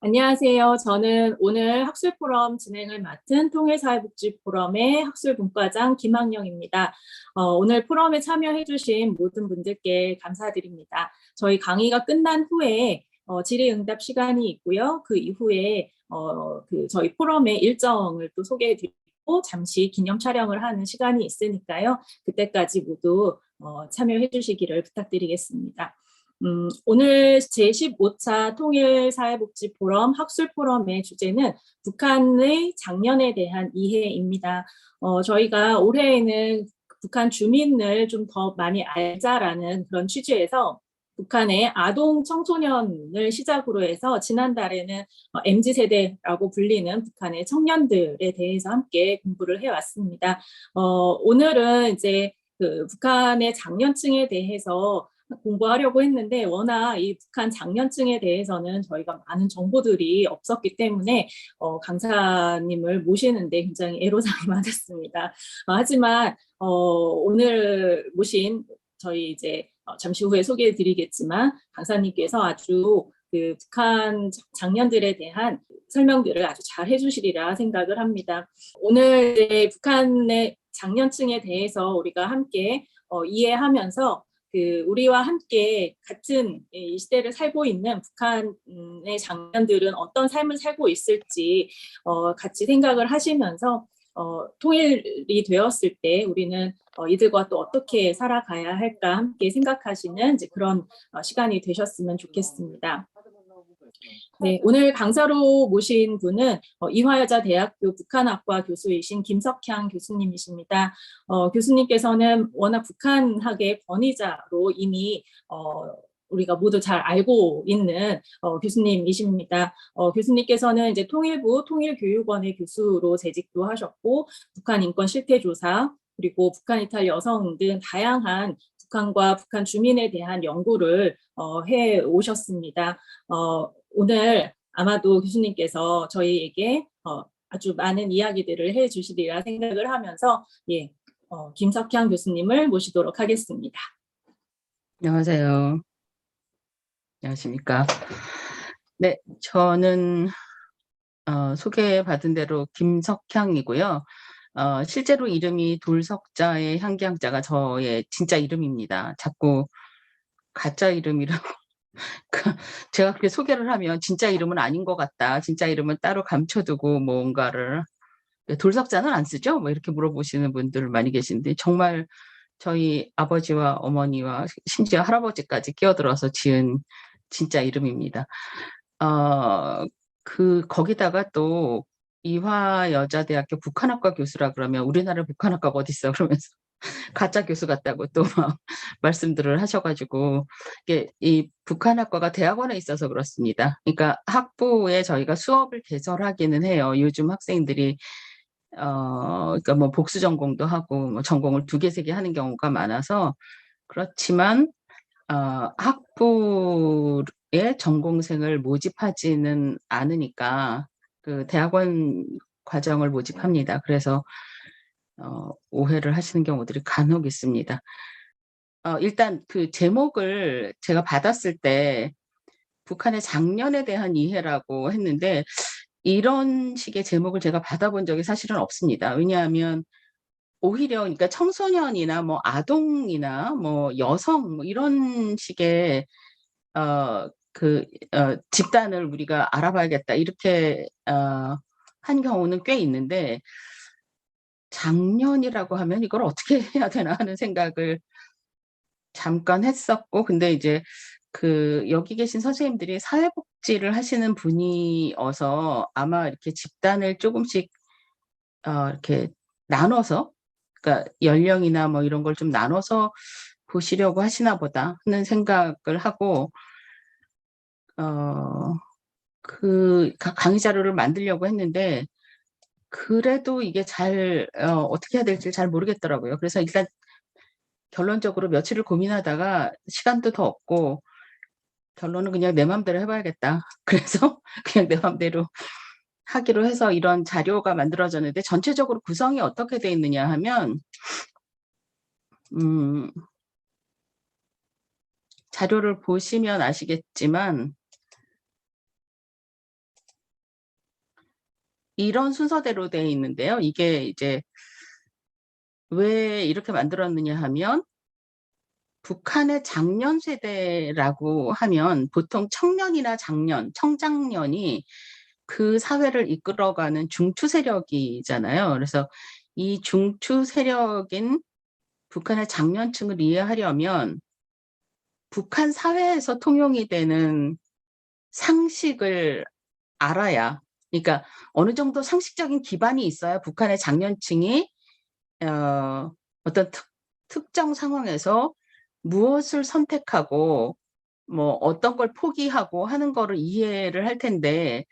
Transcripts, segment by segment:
안녕하세요. 저는 오늘 학술 포럼 진행을 맡은 통일사회복지 포럼의 학술 분과장 김학영입니다. 오늘 포럼에 참여해 주신 모든 분들께 감사드립니다. 저희 강의가 끝난 후에 질의응답 시간이 있고요. 그 이후에 저희 포럼의 일정을 또 소개해 드리고 잠시 기념 촬영을 하는 시간이 있으니까요. 그때까지 모두 참여해 주시기를 부탁드리겠습니다. 오늘 제15차 통일사회복지 포럼 학술 포럼의 주제는 북한의 작년에 대한 이해입니다. 저희가 올해에는 북한 주민을 좀 더 많이 알자라는 그런 취지에서 북한의 아동 청소년을 시작으로 해서 지난달에는 MZ세대라고 불리는 북한의 청년들에 대해서 함께 공부를 해왔습니다. 오늘은 이제 그 북한의 장년층에 대해서 공부하려고 했는데 워낙 이 북한 장년층에 대해서는 저희가 많은 정보들이 없었기 때문에 강사님을 모시는데 굉장히 애로사항이 많았습니다. 하지만 오늘 모신 저희 이제 잠시 후에 소개해 드리겠지만 강사님께서 아주 그 북한 장년들에 대한 설명들을 아주 잘 해주시리라 생각을 합니다. 오늘 이제 북한의 장년층에 대해서 우리가 함께 이해하면서 우리와 함께 같은 이 시대를 살고 있는 북한의 장년들은 어떤 삶을 살고 있을지 같이 생각을 하시면서 통일이 되었을 때 우리는 이들과 또 어떻게 살아가야 할까 함께 생각하시는 이제 그런 시간이 되셨으면 좋겠습니다. 네, 오늘 강사로 모신 분은 이화여자대학교 북한학과 교수이신 김석향 교수님이십니다. 교수님께서는 워낙 북한학의 권위자로 이미 우리가 모두 잘 알고 있는 교수님이십니다. 교수님께서는 이제 통일부 통일교육원의 교수로 재직도 하셨고 북한 인권 실태조사 그리고 북한 이탈 여성 등 다양한 북한과 북한 주민에 대한 연구를 해 오셨습니다. 오늘 아마도 교수님께서 저희에게 아주 많은 이야기들을 해 주시리라 생각을 하면서 김석향 교수님을 모시도록 하겠습니다. 안녕하세요. 안녕하십니까. 네, 저는 소개받은 대로 김석향이고요. 실제로 이름이 돌석자의 향기향자가 저의 진짜 이름입니다. 자꾸 가짜 이름이라고 제가 그렇게 소개를 하면 진짜 이름은 아닌 것 같다. 진짜 이름은 따로 감춰두고 뭔가를 돌석자는 안 쓰죠? 뭐 이렇게 물어보시는 분들 많이 계신데 정말 저희 아버지와 어머니와 심지어 할아버지까지 끼어들어서 지은 진짜 이름입니다. 거기다가 또 이화여자대학교 북한학과 교수라 그러면 우리나라 북한학과가 어디 있어 그러면서 가짜 교수 같다고 또 막 말씀들을 하셔가지고 이 북한학과가 대학원에 있어서 그렇습니다. 그러니까 학부에 저희가 수업을 개설하기는 해요. 요즘 학생들이 그러니까 뭐 복수 전공도 하고 뭐 전공을 2개, 3개 하는 경우가 많아서 그렇지만 학부에 전공생을 모집하지는 않으니까 그 대학원 과정을 모집합니다. 그래서 오해를 하시는 경우들이 간혹 있습니다. 일단 그 제목을 제가 받았을 때 북한의 장년에 대한 이해라고 했는데 이런 식의 제목을 제가 받아본 적이 사실은 없습니다. 왜냐하면 오히려 그러니까 청소년이나 뭐 아동이나 뭐 여성 뭐 이런 식의 집단을 우리가 알아봐야겠다 이렇게 한 경우는 꽤 있는데 작년이라고 하면 이걸 어떻게 해야 되나 하는 생각을 잠깐 했었고 근데 이제 여기 계신 선생님들이 사회복지를 하시는 분이어서 아마 이렇게 집단을 조금씩 이렇게 나눠서 그러니까 연령이나 뭐 이런 걸 좀 나눠서 보시려고 하시나 보다 하는 생각을 하고 강의 자료를 만들려고 했는데 그래도 이게 잘 어떻게 해야 될지 잘 모르겠더라고요. 그래서 일단 결론적으로 며칠을 고민하다가 시간도 더 없고 결론은 그냥 내 맘대로 해봐야겠다. 그래서 그냥 내 맘대로 하기로 해서 이런 자료가 만들어졌는데 전체적으로 구성이 어떻게 돼 있느냐 하면 자료를 보시면 아시겠지만 이런 순서대로 돼 있는데요. 이게 이제 왜 이렇게 만들었느냐 하면 북한의 장년 세대라고 하면 보통 청년이나 청장년이 그 사회를 이끌어가는 중추 세력이잖아요. 그래서 이 중추 세력인 북한의 장년층을 이해하려면 북한 사회에서 통용이 되는 상식을 알아야, 그러니까 어느 정도 상식적인 기반이 있어야 북한의 장년층이 어떤 특정 상황에서 무엇을 선택하고 뭐 어떤 걸 포기하고 하는 거를 이해를 할 텐데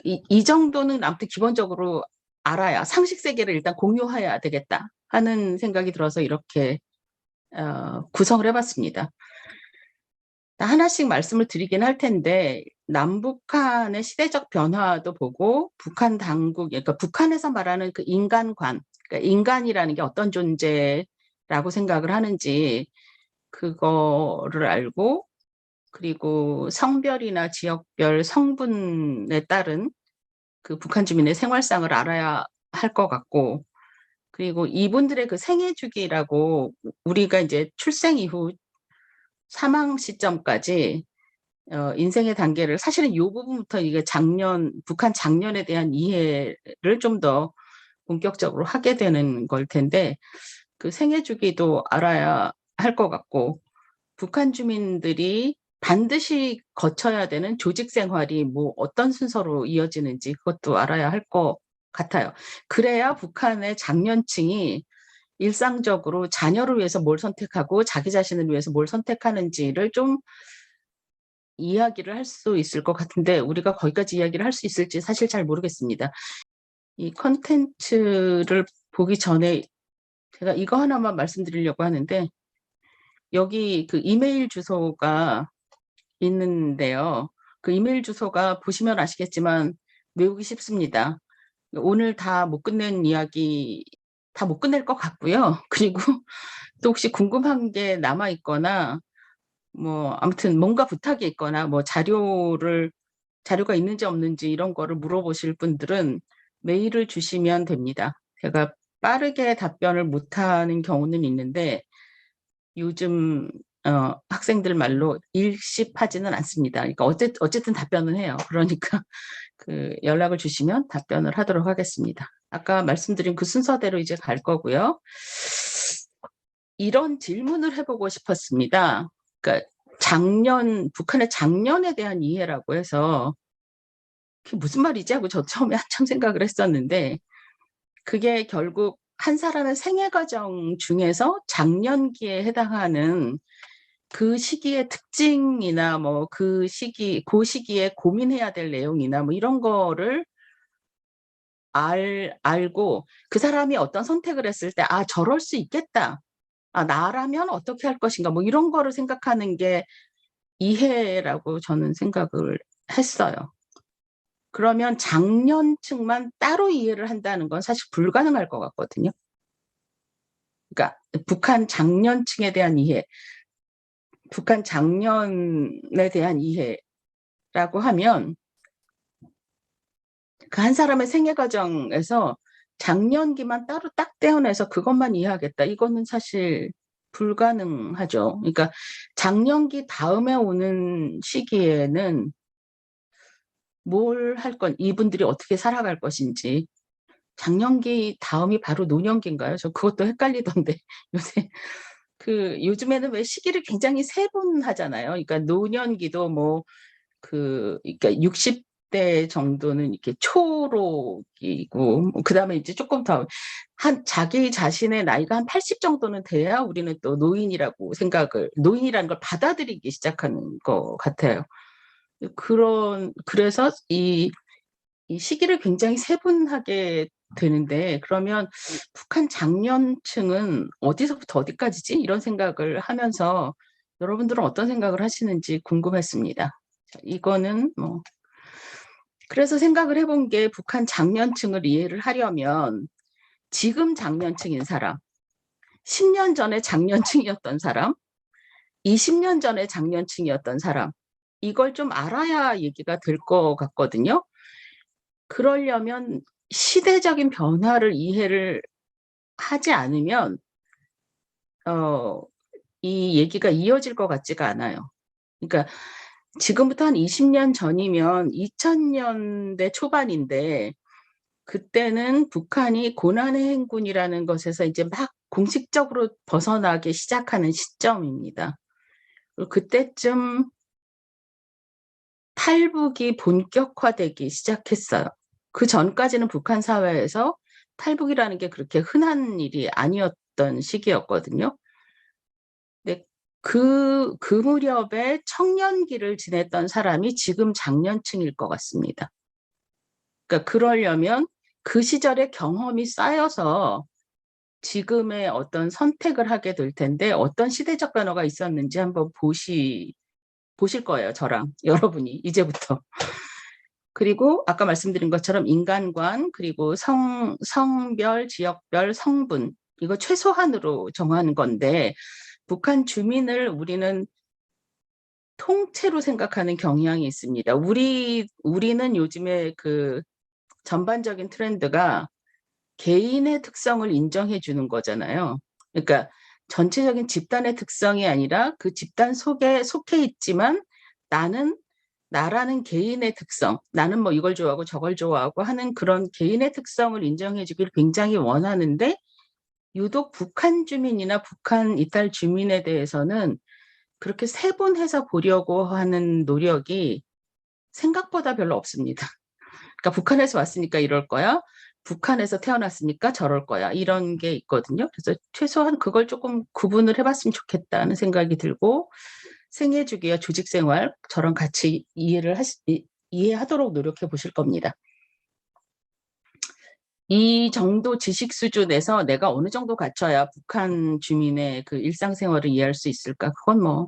이 정도는 아무튼 기본적으로 알아야 상식 세계를 일단 공유해야 되겠다 하는 생각이 들어서 이렇게 구성을 해봤습니다. 하나씩 말씀을 드리긴 할 텐데 남북한의 시대적 변화도 보고 북한 당국, 그러니까 북한에서 말하는 그 인간관, 그러니까 인간이라는 게 어떤 존재라고 생각을 하는지 그거를 알고, 그리고 성별이나 지역별 성분에 따른 그 북한 주민의 생활상을 알아야 할 것 같고, 그리고 이분들의 그 생애 주기라고 우리가 이제 출생 이후 사망 시점까지 인생의 단계를 사실은 이 부분부터 이게 북한 장년에 대한 이해를 좀 더 본격적으로 하게 되는 걸 텐데 그 생애 주기도 알아야 할 것 같고, 북한 주민들이 반드시 거쳐야 되는 조직 생활이 뭐 어떤 순서로 이어지는지 그것도 알아야 할 것 같아요. 그래야 북한의 장년층이 일상적으로 자녀를 위해서 뭘 선택하고 자기 자신을 위해서 뭘 선택하는지를 좀 이야기를 할 수 있을 것 같은데 우리가 거기까지 이야기를 할 수 있을지 사실 잘 모르겠습니다. 이 컨텐츠를 보기 전에 제가 이거 하나만 말씀드리려고 하는데 여기 그 이메일 주소가 있는데요. 그 이메일 주소가 보시면 아시겠지만 외우기 쉽습니다. 오늘 다 못 끝낸 이야기 다 못 끝낼 것 같고요. 그리고 또 혹시 궁금한 게 남아 있거나 뭐 아무튼 뭔가 부탁이 있거나 뭐 자료가 있는지 없는지 이런 거를 물어보실 분들은 메일을 주시면 됩니다. 제가 빠르게 답변을 못하는 경우는 있는데 요즘 학생들 말로 일십하지는 않습니다. 그러니까 어쨌든 답변은 해요. 그러니까 그 연락을 주시면 답변을 하도록 하겠습니다. 아까 말씀드린 그 순서대로 이제 갈 거고요. 이런 질문을 해보고 싶었습니다. 그러니까 북한의 장년에 대한 이해라고 해서 그게 무슨 말이지 하고 저 처음에 한참 생각을 했었는데 그게 결국 한 사람의 생애 과정 중에서 장년기에 해당하는 그 시기의 특징이나 뭐 그 시기에 고민해야 될 내용이나 뭐 이런 거를 알고 그 사람이 어떤 선택을 했을 때 아, 저럴 수 있겠다. 아, 나라면 어떻게 할 것인가 뭐 이런 거를 생각하는 게 이해라고 저는 생각을 했어요. 그러면 장년층만 따로 이해를 한다는 건 사실 불가능할 것 같거든요. 그러니까 북한 장년층에 대한 이해, 북한 장년에 대한 이해라고 하면 그 한 사람의 생애 과정에서 장년기만 따로 딱 떼어내서 그것만 이해하겠다. 이거는 사실 불가능하죠. 그러니까 장년기 다음에 오는 시기에는 뭘 할 건, 이분들이 어떻게 살아갈 것인지. 장년기 다음이 바로 노년기인가요? 저 그것도 헷갈리던데 요새 요즘에는 왜 시기를 굉장히 세분하잖아요. 그러니까 노년기도 뭐 그러니까 60대 정도는 이렇게 초록이고 그다음에 이제 조금 더 자기 자신의 나이가 한 80 정도는 돼야 우리는 또 노인이라는 걸 받아들이기 시작하는 것 같아요. 그래서 이 시기를 굉장히 세분하게 되는데 그러면 북한 장년층은 어디서부터 어디까지지? 이런 생각을 하면서 여러분들은 어떤 생각을 하시는지 궁금했습니다. 이거는 뭐 그래서 생각을 해본 게 북한 장년층을 이해를 하려면 지금 장년층인 사람, 10년 전에 장년층이었던 사람, 20년 전에 장년층이었던 사람, 이걸 좀 알아야 얘기가 될 것 같거든요. 그러려면 시대적인 변화를 이해를 하지 않으면 이 얘기가 이어질 것 같지가 않아요. 그러니까 지금부터 한 20년 전이면 2000년대 초반인데 그때는 북한이 고난의 행군이라는 것에서 이제 막 공식적으로 벗어나기 시작하는 시점입니다. 그때쯤 탈북이 본격화되기 시작했어요. 그 전까지는 북한 사회에서 탈북이라는 게 그렇게 흔한 일이 아니었던 시기였거든요. 근데 그 무렵에 청년기를 지냈던 사람이 지금 장년층일 것 같습니다. 그러니까 그러려면 그 시절의 경험이 쌓여서 지금의 어떤 선택을 하게 될 텐데 어떤 시대적 변화가 있었는지 한번 보실 거예요. 저랑 여러분이 이제부터. 그리고 아까 말씀드린 것처럼 인간관, 그리고 성별, 지역별, 성분, 이거 최소한으로 정하는 건데 북한 주민을 우리는 통째로 생각하는 경향이 있습니다. 우리는 요즘에 그 전반적인 트렌드가 개인의 특성을 인정해 주는 거잖아요. 그러니까 전체적인 집단의 특성이 아니라 그 집단 속에 속해 있지만 나라는 개인의 특성, 나는 뭐 이걸 좋아하고 저걸 좋아하고 하는 그런 개인의 특성을 인정해 주기를 굉장히 원하는데 유독 북한 주민이나 북한 이탈 주민에 대해서는 그렇게 세분해서 보려고 하는 노력이 생각보다 별로 없습니다. 그러니까 북한에서 왔으니까 이럴 거야. 북한에서 태어났으니까 저럴 거야. 이런 게 있거든요. 그래서 최소한 그걸 조금 구분을 해봤으면 좋겠다는 생각이 들고 생애주기와 조직생활 저랑 같이 이해하도록 노력해 보실 겁니다. 이 정도 지식 수준에서 내가 어느 정도 갖춰야 북한 주민의 그 일상생활을 이해할 수 있을까? 그건 뭐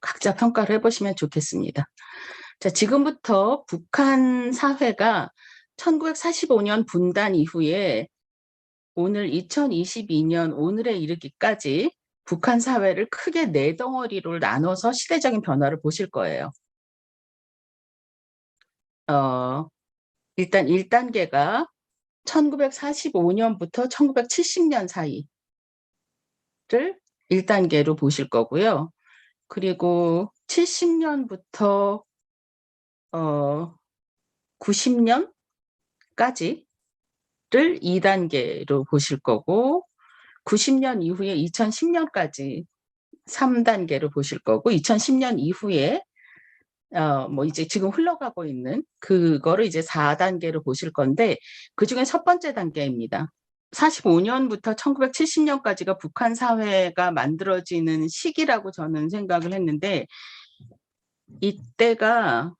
각자 평가를 해보시면 좋겠습니다. 자, 지금부터 북한 사회가 1945년 분단 이후에 오늘 2022년 오늘에 이르기까지 북한 사회를 크게 네 덩어리로 나눠서 시대적인 변화를 보실 거예요. 일단 1단계가 1945년부터 1970년 사이를 1단계로 보실 거고요. 그리고 70년부터 90년까지를 2단계로 보실 거고 90년 이후에 2010년까지 3단계로 보실 거고 2010년 이후에 뭐 이제 지금 흘러가고 있는 그거를 이제 4단계로 보실 건데 그중에 첫 번째 단계입니다. 45년부터 1970년까지가 북한 사회가 만들어지는 시기라고 저는 생각을 했는데 이때가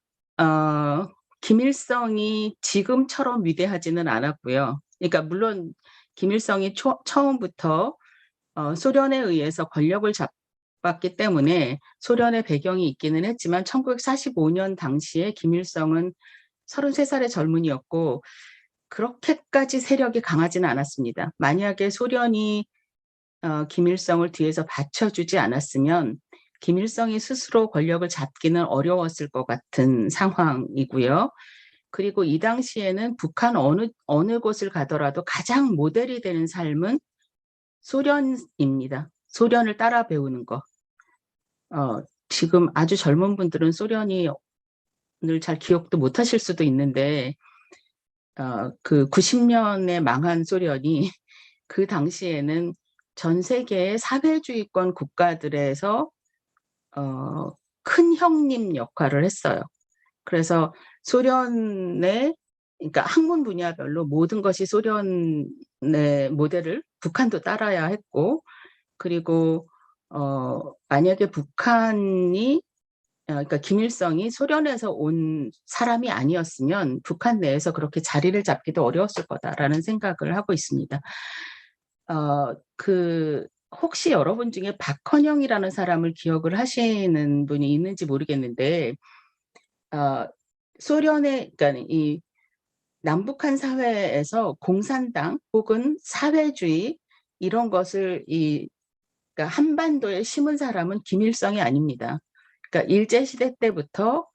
김일성이 지금처럼 위대하지는 않았고요. 그러니까 물론 김일성이 처음부터 소련에 의해서 권력을 잡았기 때문에 소련의 배경이 있기는 했지만 1945년 당시에 김일성은 33살의 젊은이였고 그렇게까지 세력이 강하지는 않았습니다. 만약에 소련이 김일성을 뒤에서 받쳐주지 않았으면 김일성이 스스로 권력을 잡기는 어려웠을 것 같은 상황이고요. 그리고 이 당시에는 북한 어느 곳을 가더라도 가장 모델이 되는 삶은 소련입니다. 소련을 따라 배우는 거. 지금 아주 젊은 분들은 소련이 늘 잘 기억도 못 하실 수도 있는데 그 90년에 망한 소련이 그 당시에는 전 세계의 사회주의권 국가들에서 큰 형님 역할을 했어요. 그래서 소련의 그러니까 학문 분야별로 모든 것이 소련의 모델을 북한도 따라야 했고 그리고 만약에 북한이 그러니까 김일성이 소련에서 온 사람이 아니었으면 북한 내에서 그렇게 자리를 잡기도 어려웠을 거다라는 생각을 하고 있습니다. 혹시 여러분 중에 박헌영이라는 사람을 기억을 하시는 분이 있는지 모르겠는데 소련의 그러니까 이 남북한 사회에서 공산당 혹은 사회주의 이런 것을 그러니까 한반도에 심은 사람은 김일성이 아닙니다. 그러니까 일제 시대 때부터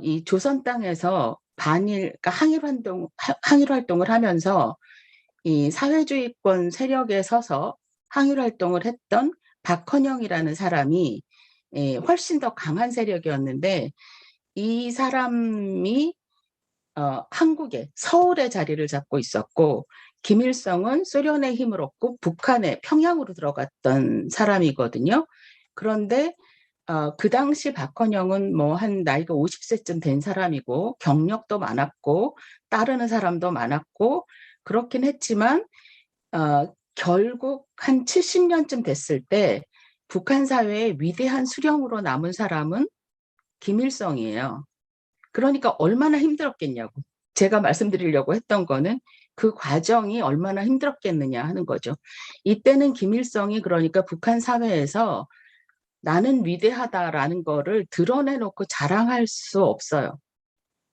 이 조선 땅에서 그러니까 항일 활동을 하면서 이 사회주의권 세력에 서서 항일 활동을 했던 박헌영이라는 사람이 훨씬 더 강한 세력이었는데 이 사람이 한국에 서울에 자리를 잡고 있었고 김일성은 소련의 힘을 얻고 북한에 평양으로 들어갔던 사람이거든요. 그런데 그 당시 박헌영은 뭐 한 나이가 50세쯤 된 사람이고 경력도 많았고 따르는 사람도 많았고 그렇긴 했지만 결국 한 70년쯤 됐을 때 북한 사회의 위대한 수령으로 남은 사람은 김일성이에요. 그러니까 얼마나 힘들었겠냐고. 제가 말씀드리려고 했던 거는 그 과정이 얼마나 힘들었겠느냐 하는 거죠. 이때는 김일성이 그러니까 북한 사회에서 나는 위대하다라는 거를 드러내놓고 자랑할 수 없어요.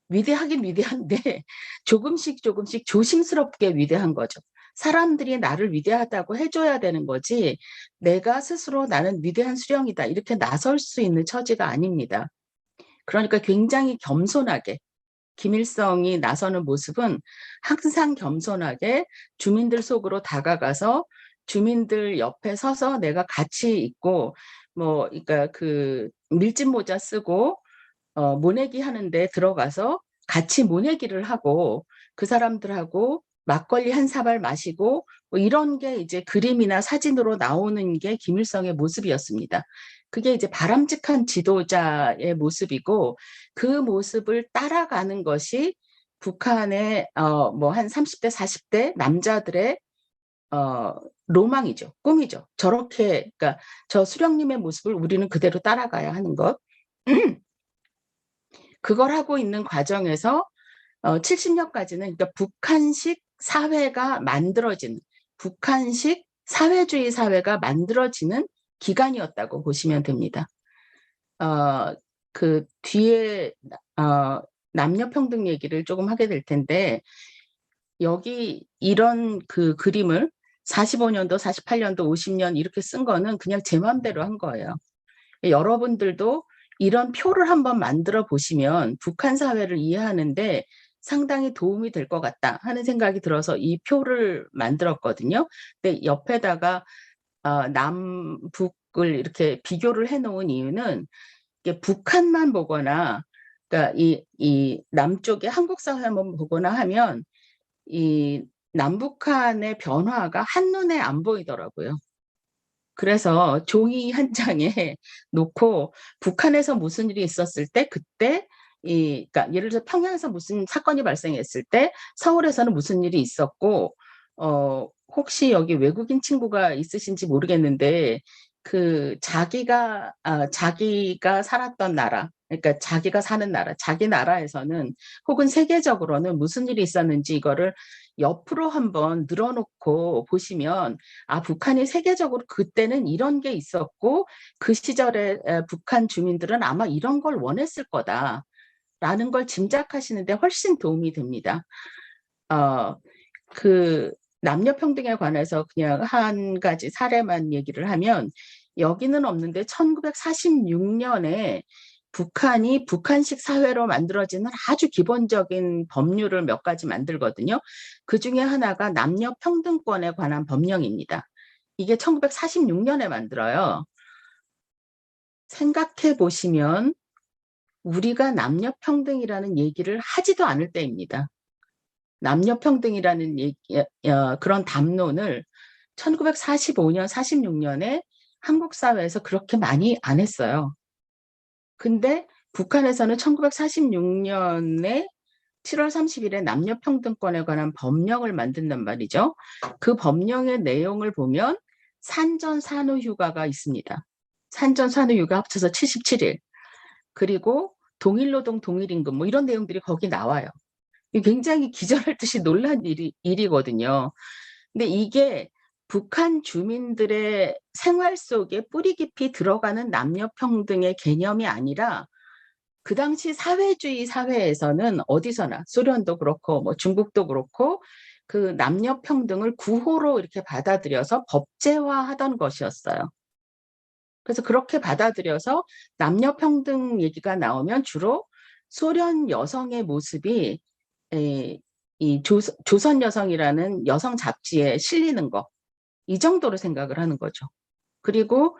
위대하긴 위대한데 조금씩 조심스럽게 위대한 거죠. 사람들이 나를 위대하다고 해줘야 되는 거지 내가 스스로 나는 위대한 수령이다 이렇게 나설 수 있는 처지가 아닙니다. 그러니까 굉장히 겸손하게 김일성이 나서는 모습은 항상 겸손하게 주민들 속으로 다가가서 주민들 옆에 서서 내가 같이 있고 뭐 그러니까 그 밀짚 모자 쓰고 모내기 하는데 들어가서 같이 모내기를 하고 그 사람들하고 막걸리 한 사발 마시고 뭐 이런 게 이제 그림이나 사진으로 나오는 게 김일성의 모습이었습니다. 그게 이제 바람직한 지도자의 모습이고 그 모습을 따라가는 것이 북한의 뭐 한 30대 40대 남자들의 로망이죠. 꿈이죠. 저렇게 그러니까 저 수령님의 모습을 우리는 그대로 따라가야 하는 것. 그걸 하고 있는 과정에서 70년까지는 그러니까 북한식 사회가 만들어지는 북한식 사회주의 사회가 만들어지는 기간이었다고 보시면 됩니다. 그 뒤에 남녀 평등 얘기를 조금 하게 될 텐데 여기 이런 그 그림을 45년도, 48년도, 50년 이렇게 쓴 거는 그냥 제 마음대로 한 거예요. 여러분들도 이런 표를 한번 만들어 보시면 북한 사회를 이해하는데 상당히 도움이 될 것 같다 하는 생각이 들어서 이 표를 만들었거든요. 근데 옆에다가 남북을 이렇게 비교를 해놓은 이유는 이게 북한만 보거나 그러니까 이 남쪽의 한국 사회 한번 보거나 하면 이 남북한의 변화가 한눈에 안 보이더라고요. 그래서 종이 한 장에 놓고 북한에서 무슨 일이 있었을 때 그때 그러니까 예를 들어 평양에서 무슨 사건이 발생했을 때 서울에서는 무슨 일이 있었고 혹시 여기 외국인 친구가 있으신지 모르겠는데 그 자기가 살았던 나라 그러니까 자기가 사는 나라 자기 나라에서는 혹은 세계적으로는 무슨 일이 있었는지 이거를 옆으로 한번 늘어놓고 보시면 북한이 세계적으로 그때는 이런 게 있었고 그 시절에 북한 주민들은 아마 이런 걸 원했을 거다라는 걸 짐작하시는데 훨씬 도움이 됩니다. 그 남녀 평등에 관해서 그냥 한 가지 사례만 얘기를 하면 여기는 없는데 1946년에 북한이 북한식 사회로 만들어지는 아주 기본적인 법률을 몇 가지 만들거든요. 그 중에 하나가 남녀 평등권에 관한 법령입니다. 이게 1946년에 만들어요. 생각해 보시면 우리가 남녀 평등이라는 얘기를 하지도 않을 때입니다. 남녀 평등이라는 그런 담론을 1945년, 46년에 한국 사회에서 그렇게 많이 안 했어요. 근데 북한에서는 1946년에 7월 30일에 남녀평등권에 관한 법령을 만든단 말이죠. 그 법령의 내용을 보면 산전 산후휴가가 있습니다. 산전 산후휴가 합쳐서 77일. 그리고 동일노동 동일임금 뭐 이런 내용들이 거기 나와요. 굉장히 기절할 듯이 놀란 일이거든요. 근데 이게 북한 주민들의 생활 속에 뿌리 깊이 들어가는 남녀 평등의 개념이 아니라 그 당시 사회주의 사회에서는 어디서나 소련도 그렇고 뭐 중국도 그렇고 그 남녀 평등을 구호로 이렇게 받아들여서 법제화하던 것이었어요. 그래서 그렇게 받아들여서 남녀 평등 얘기가 나오면 주로 소련 여성의 모습이 이 조선 여성이라는 여성 잡지에 실리는 거, 이 정도로 생각을 하는 거죠. 그리고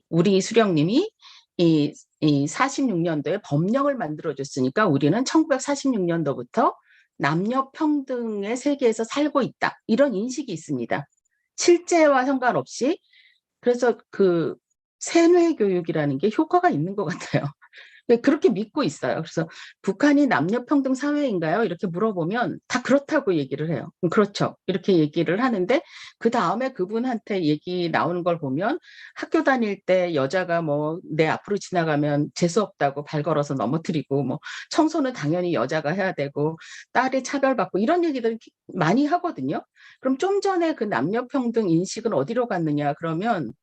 우리 수령님이 이 46년도에 법령을 만들어줬으니까 우리는 1946년도부터 남녀 평등의 세계에서 살고 있다. 이런 인식이 있습니다. 실제와 상관없이. 그래서 그 세뇌 교육이라는 게 효과가 있는 것 같아요. 그렇게 믿고 있어요. 그래서 북한이 남녀평등 사회인가요? 이렇게 물어보면 다 그렇다고 얘기를 해요. 그렇죠. 이렇게 얘기를 하는데 그 다음에 그분한테 얘기 나오는 걸 보면 학교 다닐 때 여자가 뭐 내 앞으로 지나가면 재수없다고 발 걸어서 넘어뜨리고 뭐 청소는 당연히 여자가 해야 되고 딸이 차별받고 이런 얘기들 많이 하거든요. 그럼 좀 전에 그 남녀평등 인식은 어디로 갔느냐 그러면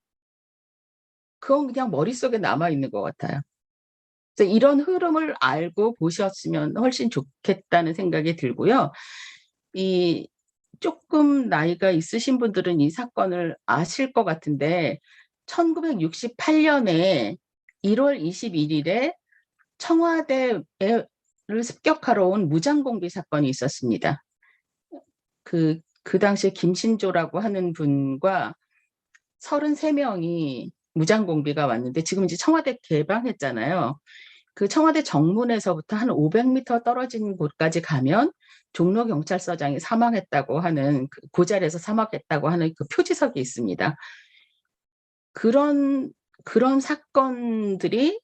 그건 그냥 머릿속에 남아있는 것 같아요. 그래서 이런 흐름을 알고 보셨으면 훨씬 좋겠다는 생각이 들고요. 이 조금 나이가 있으신 분들은 이 사건을 아실 것 같은데 1968년에 1월 21일에 청와대를 습격하러 온 무장공비 사건이 있었습니다. 그 당시에 김신조라고 하는 분과 33명이 무장공비가 왔는데 지금 이제 청와대 개방했잖아요. 그 청와대 정문에서부터 한 500m 떨어진 곳까지 가면 종로경찰서장이 사망했다고 하는 그 자리에서 사망했다고 하는 그 표지석이 있습니다. 그런 사건들이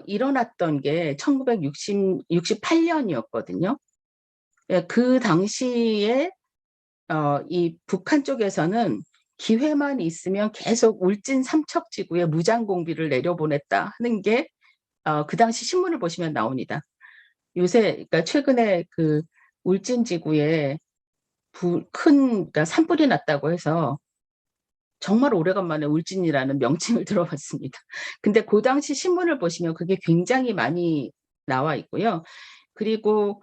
일어났던 게 1968년이었거든요. 그 당시에 이 북한 쪽에서는 기회만 있으면 계속 울진 삼척지구에 무장공비를 내려보냈다 하는 게 그 당시 신문을 보시면 나옵니다. 그러니까 최근에 그 울진지구에 그러니까 산불이 났다고 해서 정말 오래간만에 울진이라는 명칭을 들어봤습니다. 근데 그 당시 신문을 보시면 그게 굉장히 많이 나와 있고요. 그리고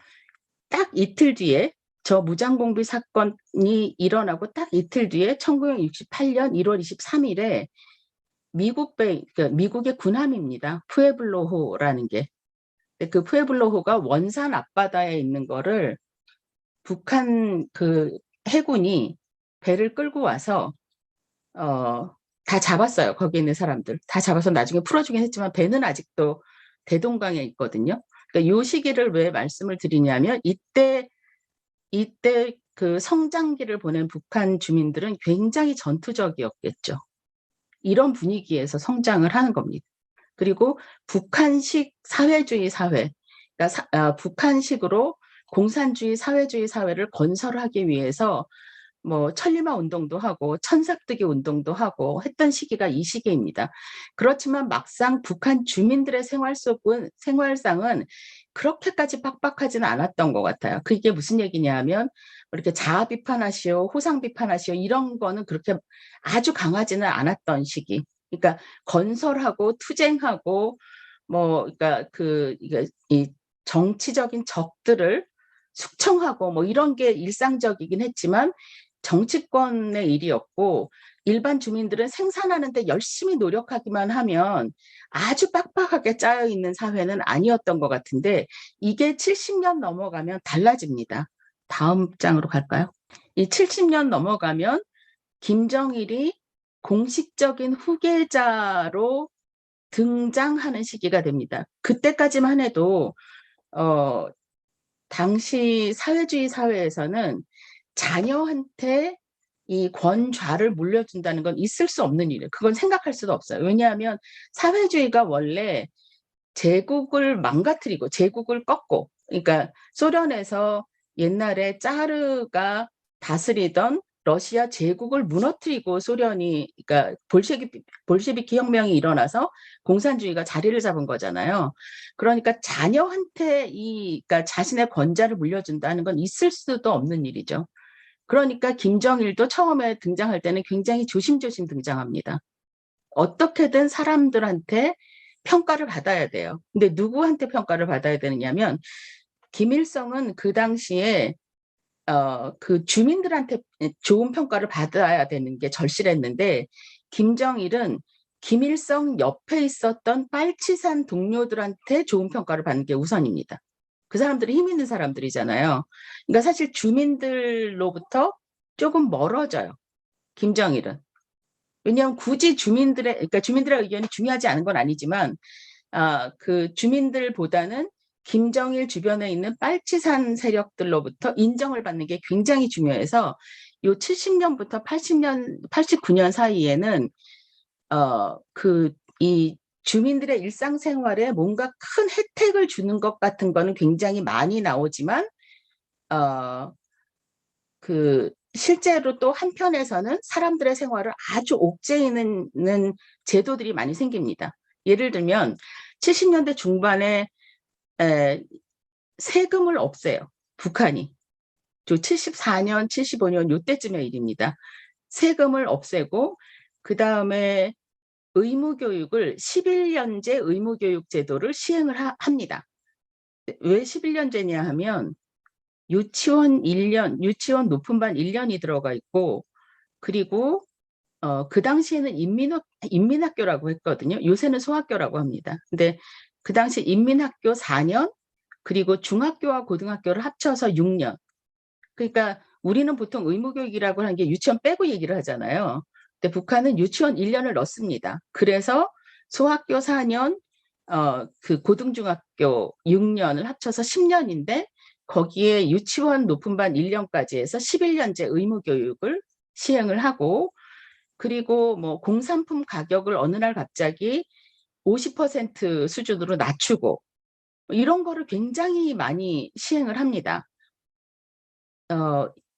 딱 이틀 뒤에 저 무장공비 사건이 일어나고 딱 이틀 뒤에 1968년 1월 23일에 그러니까 미국의 군함입니다. 푸에블로호라는 게. 그 푸에블로호가 원산 앞바다에 있는 거를 북한 그 해군이 배를 끌고 와서 다 잡았어요. 거기 있는 사람들 다 잡아서 나중에 풀어주긴 했지만 배는 아직도 대동강에 있거든요. 그러니까 이 시기를 왜 말씀을 드리냐면 이때 그 성장기를 보낸 북한 주민들은 굉장히 전투적이었겠죠. 이런 분위기에서 성장을 하는 겁니다. 그리고 북한식 사회주의 사회, 그러니까 북한식으로 공산주의 사회주의 사회를 건설하기 위해서 뭐 천리마 운동도 하고 천삭뜨기 운동도 하고 했던 시기가 이 시기입니다. 그렇지만 막상 북한 주민들의 생활상은 그렇게까지 빡빡하지는 않았던 것 같아요. 그게 무슨 얘기냐면 이렇게 자아 비판하시오, 호상 비판하시오 이런 거는 그렇게 아주 강하지는 않았던 시기. 그러니까 건설하고 투쟁하고 뭐 그러니까 이 정치적인 적들을 숙청하고 뭐 이런 게 일상적이긴 했지만 정치권의 일이었고 일반 주민들은 생산하는데 열심히 노력하기만 하면 아주 빡빡하게 짜여 있는 사회는 아니었던 것 같은데 이게 70년 넘어가면 달라집니다. 다음 장으로 갈까요? 이 70년 넘어가면 김정일이 공식적인 후계자로 등장하는 시기가 됩니다. 그때까지만 해도 당시 사회주의 사회에서는 자녀한테 이 권좌를 물려준다는 건 있을 수 없는 일이에요. 그건 생각할 수도 없어요. 왜냐하면 사회주의가 원래 제국을 망가뜨리고 제국을 꺾고 그러니까 소련에서 옛날에 짜르가 다스리던 러시아 제국을 무너뜨리고 소련이 그러니까 볼셰비키 혁명이 일어나서 공산주의가 자리를 잡은 거잖아요. 그러니까 자녀한테 그러니까 자신의 권좌를 물려준다는 건 있을 수도 없는 일이죠. 그러니까 김정일도 처음에 등장할 때는 굉장히 조심조심 등장합니다. 어떻게든 사람들한테 평가를 받아야 돼요. 근데 누구한테 평가를 받아야 되느냐면 김일성은 그 당시에 그 주민들한테 좋은 평가를 받아야 되는 게 절실했는데 김정일은 김일성 옆에 있었던 빨치산 동료들한테 좋은 평가를 받는 게 우선입니다. 그 사람들이 힘 있는 사람들이잖아요. 그러니까 사실 주민들로부터 조금 멀어져요. 김정일은. 왜냐하면 굳이 그러니까 주민들의 의견이 중요하지 않은 건 아니지만 그 주민들보다는 김정일 주변에 있는 빨치산 세력들로부터 인정을 받는 게 굉장히 중요해서 요 70년부터 89년 사이에는 이 주민들의 일상생활에 뭔가 큰 혜택을 주는 것 같은 거는 굉장히 많이 나오지만 실제로 또 한편에서는 사람들의 생활을 아주 옥죄이는 제도들이 많이 생깁니다. 예를 들면 70년대 중반에 세금을 없애요. 북한이. 74년, 75년 요때쯤의 일입니다. 세금을 없애고 그 다음에 의무교육을 11년제 의무교육 제도를 시행을 합니다. 왜 11년제냐 하면 유치원 높은 반 1년이 들어가 있고 그리고 그 당시에는 인민학교라고 했거든요. 요새는 소학교라고 합니다. 근데 그 당시 인민학교 4년 그리고 중학교와 고등학교를 합쳐서 6년. 그러니까 우리는 보통 의무교육이라고 하는 게 유치원 빼고 얘기를 하잖아요. 근데 북한은 유치원 1년을 넣습니다. 그래서 소학교 4년, 그 고등중학교 6년을 합쳐서 10년인데 거기에 유치원 높은 반 1년까지 해서 11년제 의무교육을 시행을 하고 그리고 뭐 공산품 가격을 어느 날 갑자기 50% 수준으로 낮추고 이런 거를 굉장히 많이 시행을 합니다.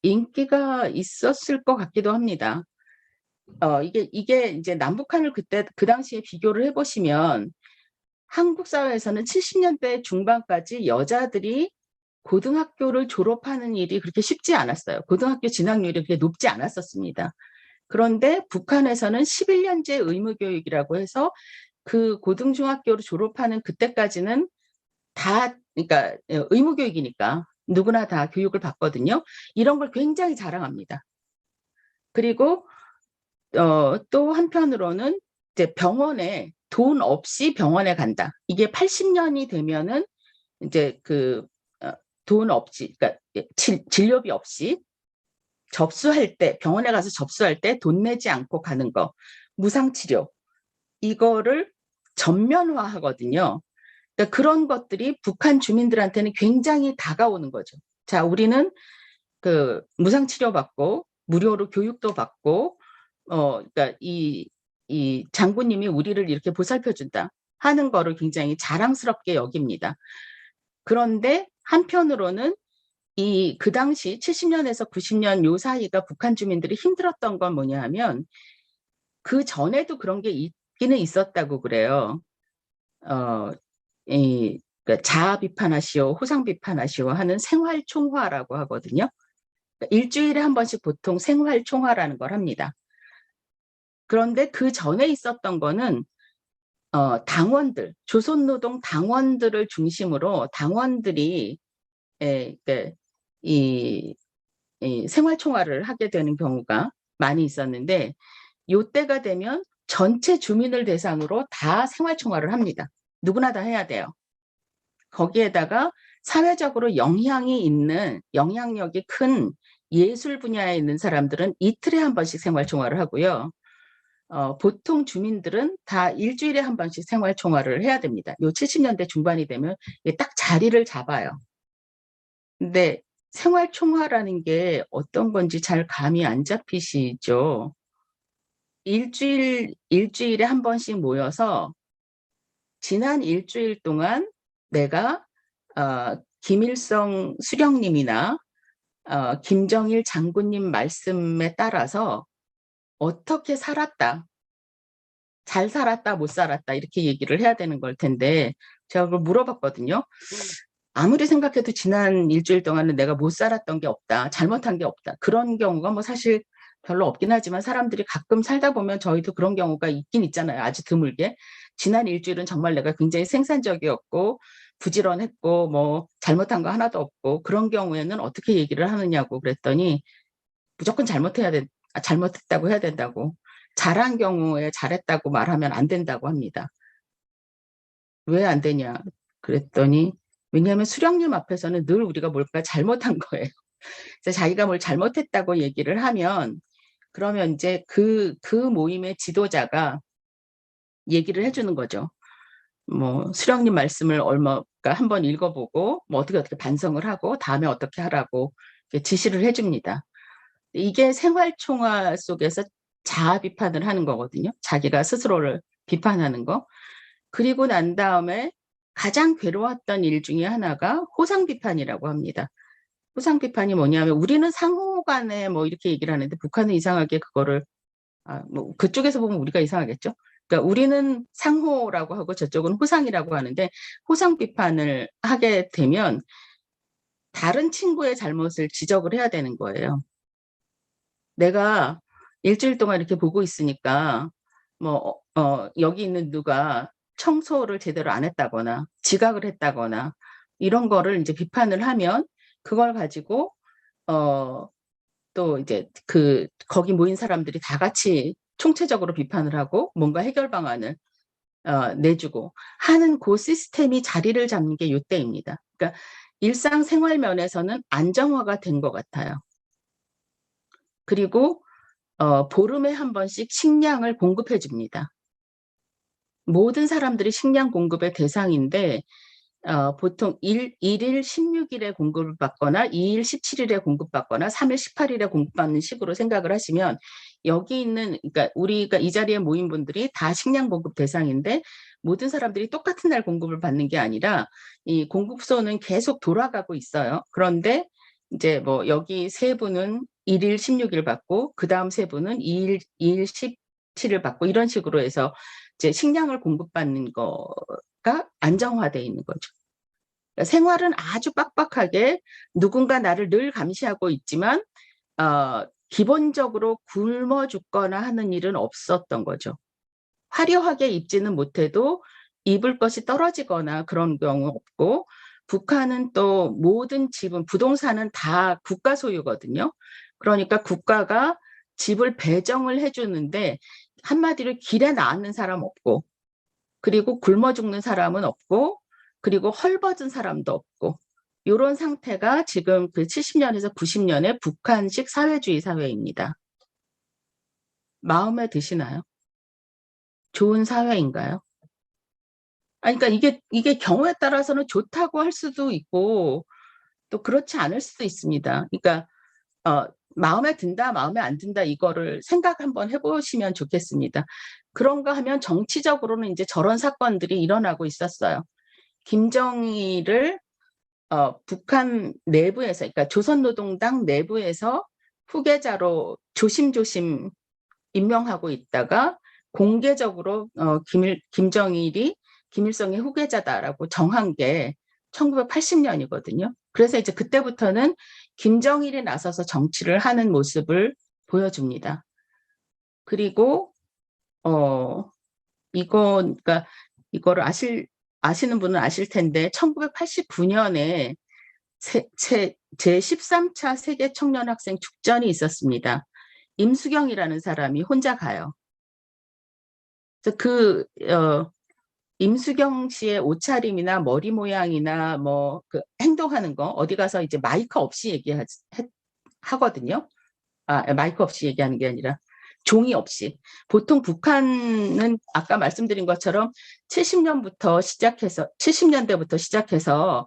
인기가 있었을 것 같기도 합니다. 이게 이제 남북한을 그 당시에 비교를 해보시면 한국 사회에서는 70년대 중반까지 여자들이 고등학교를 졸업하는 일이 그렇게 쉽지 않았어요. 고등학교 진학률이 그렇게 높지 않았었습니다. 그런데 북한에서는 11년제 의무교육이라고 해서 그 고등중학교를 졸업하는 그때까지는 그러니까 의무교육이니까 누구나 다 교육을 받거든요. 이런 걸 굉장히 자랑합니다. 그리고 또 한편으로는 이제 병원에 돈 없이 병원에 간다. 이게 80년이 되면은 이제 돈 없이, 그러니까 진료비 없이 접수할 때, 병원에 가서 접수할 때 돈 내지 않고 가는 거, 무상치료, 이거를 전면화 하거든요. 그러니까 그런 것들이 북한 주민들한테는 굉장히 다가오는 거죠. 자, 우리는 무상치료 받고, 무료로 교육도 받고, 그러니까 이 장군님이 우리를 이렇게 보살펴준다 하는 거를 굉장히 자랑스럽게 여깁니다. 그런데 한편으로는 그 당시 70년에서 90년 요 사이가 북한 주민들이 힘들었던 건 뭐냐 하면 그 전에도 그런 게 있기는 있었다고 그래요. 그러니까 자아 비판하시오, 호상 비판하시오 하는 생활 총화라고 하거든요. 그러니까 일주일에 한 번씩 보통 생활 총화라는 걸 합니다. 그런데 그 전에 있었던 거는 당원들, 조선노동 당원들을 중심으로 당원들이 이 생활총화를 하게 되는 경우가 많이 있었는데 요때가 되면 전체 주민을 대상으로 다 생활총화를 합니다. 누구나 다 해야 돼요. 거기에다가 사회적으로 영향력이 큰 예술 분야에 있는 사람들은 이틀에 한 번씩 생활총화를 하고요. 보통 주민들은 다 일주일에 한 번씩 생활총화를 해야 됩니다. 요 70년대 중반이 되면 딱 자리를 잡아요. 근데 생활총화라는 게 어떤 건지 잘 감이 안 잡히시죠? 일주일에 한 번씩 모여서 지난 일주일 동안 내가 김일성 수령님이나 김정일 장군님 말씀에 따라서 어떻게 살았다, 잘 살았다, 못 살았다 이렇게 얘기를 해야 되는 걸 텐데 제가 그걸 물어봤거든요. 아무리 생각해도 지난 일주일 동안은 내가 못 살았던 게 없다, 잘못한 게 없다. 그런 경우가 뭐 사실 별로 없긴 하지만 사람들이 가끔 살다 보면 저희도 그런 경우가 있긴 있잖아요. 아주 드물게. 지난 일주일은 정말 내가 굉장히 생산적이었고 부지런했고 뭐 잘못한 거 하나도 없고 그런 경우에는 어떻게 얘기를 하느냐고 그랬더니 무조건 잘못했다고 해야 된다고. 잘한 경우에 잘했다고 말하면 안 된다고 합니다. 왜 안 되냐 그랬더니 왜냐하면 수령님 앞에서는 늘 우리가 뭘까 잘못한 거예요. 그래서 자기가 뭘 잘못했다고 얘기를 하면 그러면 이제 그 모임의 지도자가 얘기를 해주는 거죠. 뭐 수령님 말씀을 그러니까 한번 읽어보고 뭐 어떻게 반성을 하고 다음에 어떻게 하라고 지시를 해줍니다. 이게 생활총화 속에서 자아 비판을 하는 거거든요. 자기가 스스로를 비판하는 거. 그리고 난 다음에 가장 괴로웠던 일 중에 하나가 호상 비판이라고 합니다. 호상 비판이 뭐냐면 우리는 상호 간에 뭐 이렇게 얘기를 하는데 북한은 이상하게 그거를 뭐 그쪽에서 보면 우리가 이상하겠죠. 그러니까 우리는 상호라고 하고 저쪽은 호상이라고 하는데 호상 비판을 하게 되면 다른 친구의 잘못을 지적을 해야 되는 거예요. 내가 일주일 동안 이렇게 보고 있으니까 뭐 여기 있는 누가 청소를 제대로 안 했다거나 지각을 했다거나 이런 거를 이제 비판을 하면 그걸 가지고 또 이제 거기 모인 사람들이 다 같이 총체적으로 비판을 하고 뭔가 해결 방안을 내주고 하는 그 시스템이 자리를 잡는 게 이때입니다. 그러니까 일상생활 면에서는 안정화가 된 것 같아요. 그리고 보름에 한 번씩 식량을 공급해 줍니다. 모든 사람들이 식량 공급의 대상인데 보통 1일 16일에 공급을 받거나 2일 17일에 공급받거나 3일 18일에 공급받는 식으로 생각을 하시면 여기 있는 그러니까 우리가 이 자리에 모인 분들이 다 식량 공급 대상인데 모든 사람들이 똑같은 날 공급을 받는 게 아니라 이 공급소는 계속 돌아가고 있어요. 그런데 이제 뭐 여기 세 분은 1일 16일 받고 그다음 세 분은 2일 17일 받고 이런 식으로 해서 이제 식량을 공급받는 거가 안정화되어 있는 거죠. 그러니까 생활은 아주 빡빡하게 누군가 나를 늘 감시하고 있지만 기본적으로 굶어 죽거나 하는 일은 없었던 거죠. 화려하게 입지는 못해도 입을 것이 떨어지거나 그런 경우 없고 북한은 또 모든 집은 부동산은 다 국가 소유거든요. 그러니까 국가가 집을 배정을 해주는데 한마디로 길에 나앉는 사람 없고 그리고 굶어 죽는 사람은 없고 그리고 헐벗은 사람도 없고 이런 상태가 지금 그 70년에서 90년의 북한식 사회주의 사회입니다. 마음에 드시나요? 좋은 사회인가요? 그러니까 이게 경우에 따라서는 좋다고 할 수도 있고 또 그렇지 않을 수도 있습니다. 그러니까 마음에 든다, 마음에 안 든다 이거를 생각 한번 해보시면 좋겠습니다. 그런가 하면 정치적으로는 이제 저런 사건들이 일어나고 있었어요. 김정일을 북한 내부에서, 그러니까 조선노동당 내부에서 후계자로 조심조심 임명하고 있다가 공개적으로 김정일이 김일성의 후계자다라고 정한 게 1980년이거든요. 그래서 이제 그때부터는 김정일이 나서서 정치를 하는 모습을 보여줍니다. 그리고 그러니까 이거를 아시는 분은 아실 텐데 1989년에 제13차 세계 청년 학생 축전이 있었습니다. 임수경이라는 사람이 혼자 가요. 그래서 임수경 씨의 옷차림이나 머리 모양이나 뭐 그 행동하는 거 어디 가서 이제 마이크 없이 하거든요. 마이크 없이 얘기하는 게 아니라 종이 없이. 보통 북한은 아까 말씀드린 것처럼 70년대부터 시작해서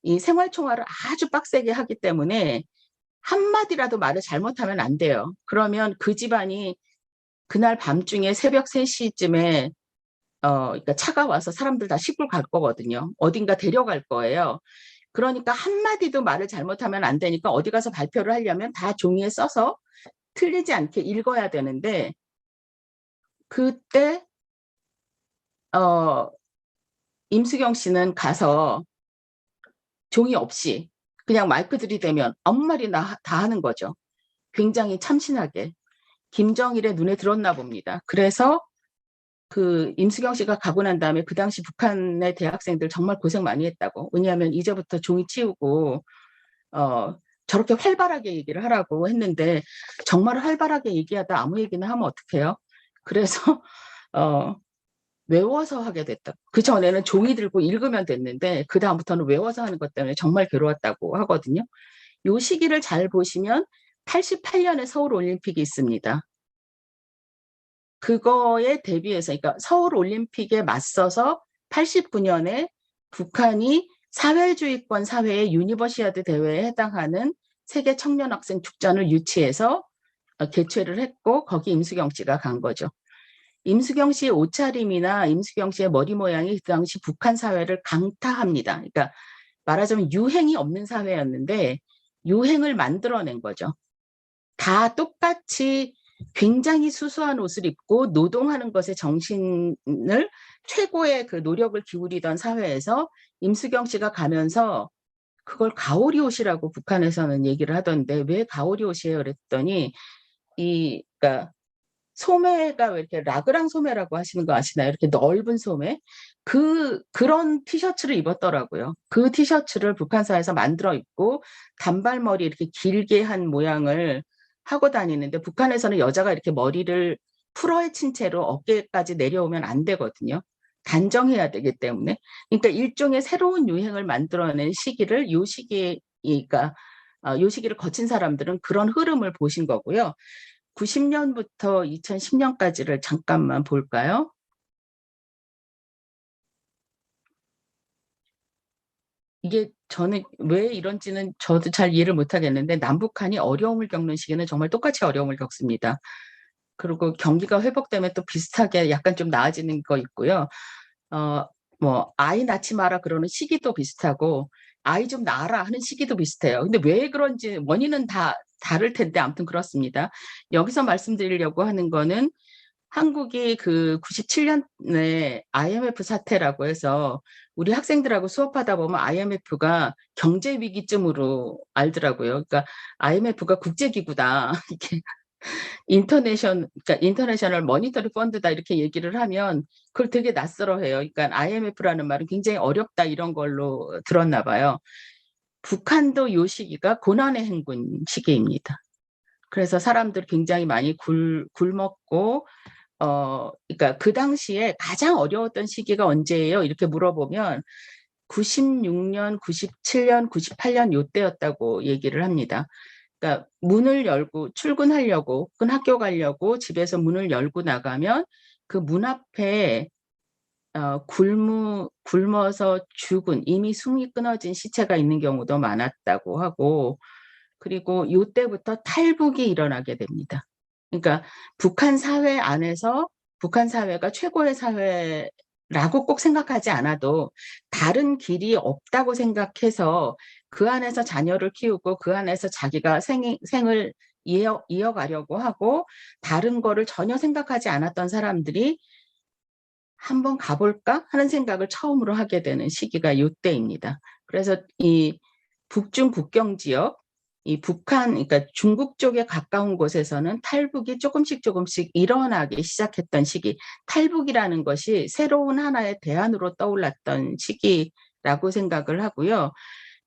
이 생활총화를 아주 빡세게 하기 때문에 한마디라도 말을 잘못하면 안 돼요. 그러면 그 집안이 그날 밤중에 새벽 3시쯤에 그러니까 차가 와서 사람들 다 시골 갈 거거든요. 어딘가 데려갈 거예요. 그러니까 한마디도 말을 잘못하면 안 되니까 어디 가서 발표를 하려면 다 종이에 써서 틀리지 않게 읽어야 되는데 그때 임수경 씨는 가서 종이 없이 그냥 마이크 들이대면 아무 말이나 다 하는 거죠. 굉장히 참신하게. 김정일의 눈에 들었나 봅니다. 그래서 그 임수경 씨가 가고 난 다음에 그 당시 북한의 대학생들 정말 고생 많이 했다고. 왜냐하면 이제부터 종이 치우고 저렇게 활발하게 얘기를 하라고 했는데 정말 활발하게 얘기하다 아무 얘기나 하면 어떡해요? 그래서 외워서 하게 됐다. 그 전에는 종이 들고 읽으면 됐는데 그 다음부터는 외워서 하는 것 때문에 정말 괴로웠다고 하거든요. 요 시기를 잘 보시면 88년에 서울 올림픽이 있습니다. 그거에 대비해서, 그러니까 서울 올림픽에 맞서서 89년에 북한이 사회주의권 사회의 유니버시아드 대회에 해당하는 세계 청년 학생 축전을 유치해서 개최를 했고 거기 임수경 씨가 간 거죠. 임수경 씨의 옷차림이나 임수경 씨의 머리 모양이 그 당시 북한 사회를 강타합니다. 그러니까 말하자면 유행이 없는 사회였는데 유행을 만들어낸 거죠. 다 똑같이 굉장히 수수한 옷을 입고 노동하는 것에 정신을 최고의 그 노력을 기울이던 사회에서 임수경 씨가 가면서 그걸 가오리 옷이라고 북한에서는 얘기를 하던데 왜 가오리 옷이에요? 그랬더니 그러니까 소매가 왜 이렇게 라그랑 소매라고 하시는 거 아시나요? 이렇게 넓은 소매? 그런 티셔츠를 입었더라고요. 그 티셔츠를 북한사에서 만들어 입고 단발머리 이렇게 길게 한 모양을 하고 다니는데 북한에서는 여자가 이렇게 머리를 풀어헤친 채로 어깨까지 내려오면 안 되거든요. 단정해야 되기 때문에. 그러니까 일종의 새로운 유행을 만들어낸 시기를 요 시기에, 그러니까 요 시기를 거친 사람들은 그런 흐름을 보신 거고요. 90년부터 2010년까지를 잠깐만 볼까요? 이게 저는 왜 이런지는 저도 잘 이해를 못하겠는데 남북한이 어려움을 겪는 시기는 정말 똑같이 어려움을 겪습니다. 그리고 경기가 회복되면 또 비슷하게 약간 좀 나아지는 거 있고요. 뭐 아이 낳지 마라 그러는 시기도 비슷하고 아이 좀 낳아라 하는 시기도 비슷해요. 근데 왜 그런지 원인은 다 다를 텐데 아무튼 그렇습니다. 여기서 말씀드리려고 하는 거는 한국이 그 97년에 IMF 사태라고 해서 우리 학생들하고 수업하다 보면 IMF가 경제 위기쯤으로 알더라고요. 그러니까 IMF가 국제기구다. 이렇게 그러니까 인터내셔널 머니터리 펀드다 이렇게 얘기를 하면 그걸 되게 낯설어해요. 그러니까 IMF라는 말은 굉장히 어렵다 이런 걸로 들었나 봐요. 북한도 요 시기가 고난의 행군 시기입니다. 그래서 사람들 굉장히 많이 굶었고 그러니까 그 당시에 가장 어려웠던 시기가 언제예요? 이렇게 물어보면 96년, 97년, 98년 요때였다고 얘기를 합니다. 그러니까 문을 열고 출근하려고 혹은 학교 가려고 집에서 문을 열고 나가면 그 문 앞에 굶어서 죽은 이미 숨이 끊어진 시체가 있는 경우도 많았다고 하고 그리고 요때부터 탈북이 일어나게 됩니다. 그러니까 북한 사회 안에서 북한 사회가 최고의 사회라고 꼭 생각하지 않아도 다른 길이 없다고 생각해서 그 안에서 자녀를 키우고 그 안에서 자기가 생을 이어가려고 하고 다른 거를 전혀 생각하지 않았던 사람들이 한번 가볼까 하는 생각을 처음으로 하게 되는 시기가 이때입니다. 그래서 이 북중 국경 지역, 이 북한, 그러니까 중국 쪽에 가까운 곳에서는 탈북이 조금씩 일어나기 시작했던 시기, 탈북이라는 것이 새로운 하나의 대안으로 떠올랐던 시기라고 생각을 하고요.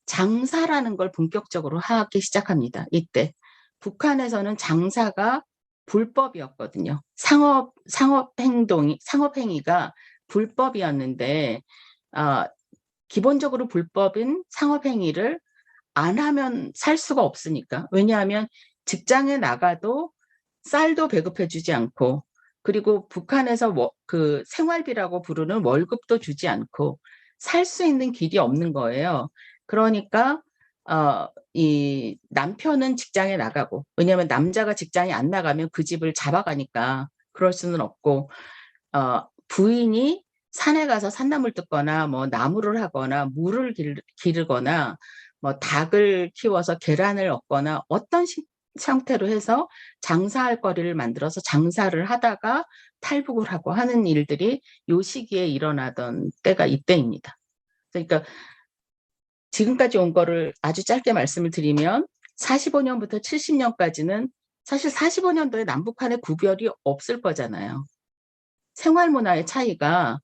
장사라는 걸 본격적으로 하기 시작합니다. 이때 북한에서는 장사가 불법이었거든요. 상업행위가 불법이었는데, 기본적으로 불법인 상업행위를 안 하면 살 수가 없으니까. 왜냐하면 직장에 나가도 쌀도 배급해주지 않고, 그리고 북한에서 그 생활비라고 부르는 월급도 주지 않고, 살 수 있는 길이 없는 거예요. 그러니까, 이 남편은 직장에 나가고, 왜냐하면 남자가 직장에 안 나가면 그 집을 잡아가니까 그럴 수는 없고, 부인이 산에 가서 산나물 뜯거나 뭐 나무를 하거나 물을 기르거나 뭐 닭을 키워서 계란을 얻거나 어떤 형태로 해서 장사할 거리를 만들어서 장사를 하다가 탈북을 하고 하는 일들이 요 시기에 일어나던 때가 이때입니다. 그러니까 지금까지 온 거를 아주 짧게 말씀을 드리면 45년부터 70년까지는 사실 45년도에 남북한의 구별이 없을 거잖아요. 생활 문화의 차이가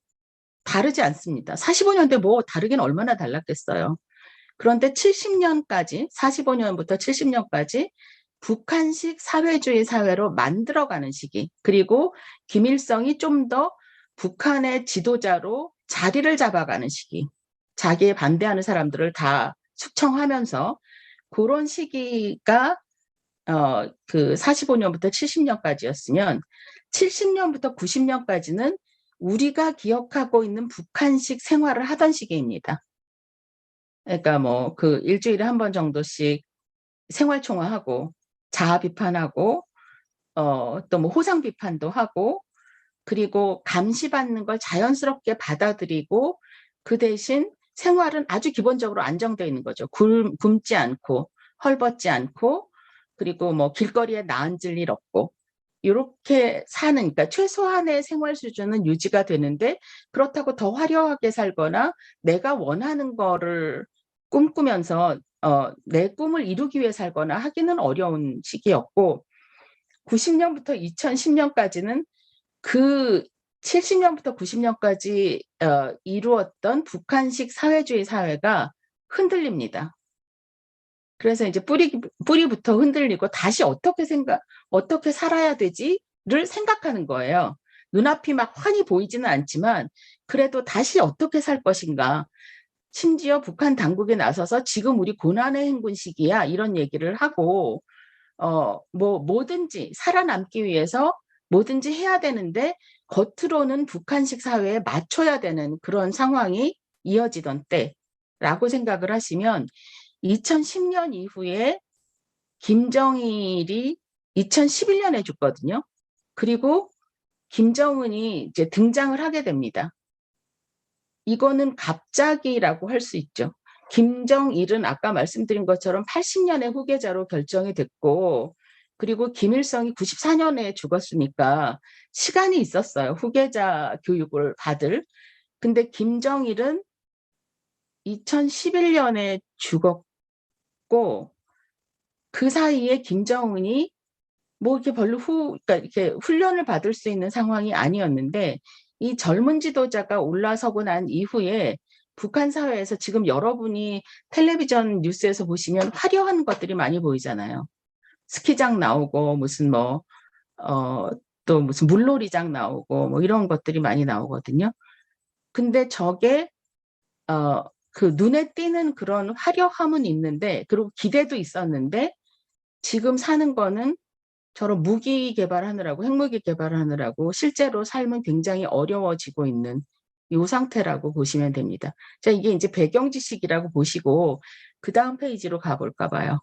다르지 않습니다. 45년대 뭐 다르긴 얼마나 달랐겠어요. 그런데 70년까지, 45년부터 70년까지 북한식 사회주의 사회로 만들어가는 시기, 그리고 김일성이 좀 더 북한의 지도자로 자리를 잡아가는 시기, 자기에 반대하는 사람들을 다 숙청하면서 그런 시기가 그 45년부터 70년까지였으면 70년부터 90년까지는 우리가 기억하고 있는 북한식 생활을 하던 시기입니다. 그러니까 뭐 그 일주일에 한 번 정도씩 생활총화하고 자아 비판하고 또 뭐 호상 비판도 하고 그리고 감시받는 걸 자연스럽게 받아들이고 그 대신 생활은 아주 기본적으로 안정되어 있는 거죠. 굶지 않고 헐벗지 않고 그리고 뭐 길거리에 나앉을 일 없고 이렇게 사는, 그러니까 최소한의 생활 수준은 유지가 되는데 그렇다고 더 화려하게 살거나 내가 원하는 거를 꿈꾸면서 내 꿈을 이루기 위해 살거나 하기는 어려운 시기였고 90년부터 2010년까지는 그 70년부터 90년까지 이루었던 북한식 사회주의 사회가 흔들립니다. 그래서 이제 뿌리부터 흔들리고 다시 어떻게 살아야 되지를 생각하는 거예요. 눈앞이 막 환히 보이지는 않지만 그래도 다시 어떻게 살 것인가. 심지어 북한 당국에 나서서 지금 우리 고난의 행군 시기야 이런 얘기를 하고 뭐 뭐든지 살아남기 위해서 뭐든지 해야 되는데 겉으로는 북한식 사회에 맞춰야 되는 그런 상황이 이어지던 때라고 생각을 하시면 2010년 이후에 김정일이 2011년에 죽거든요. 그리고 김정은이 이제 등장을 하게 됩니다. 이거는 갑자기라고 할 수 있죠. 김정일은 아까 말씀드린 것처럼 80년에 후계자로 결정이 됐고 그리고 김일성이 94년에 죽었으니까 시간이 있었어요. 후계자 교육을 받을. 근데 김정일은 2011년에 죽었고 그 사이에 김정은이 뭐 이렇게 별로 그러니까 이렇게 훈련을 받을 수 있는 상황이 아니었는데 이 젊은 지도자가 올라서고 난 이후에 북한 사회에서 지금 여러분이 텔레비전 뉴스에서 보시면 화려한 것들이 많이 보이잖아요. 스키장 나오고 무슨 또 무슨 물놀이장 나오고 뭐 이런 것들이 많이 나오거든요. 근데 저게 그 눈에 띄는 그런 화려함은 있는데 그리고 기대도 있었는데 지금 사는 거는 저런 무기 개발하느라고 핵무기 개발하느라고 실제로 삶은 굉장히 어려워지고 있는 이 상태라고 보시면 됩니다. 자, 이게 이제 배경 지식이라고 보시고 그 다음 페이지로 가볼까 봐요.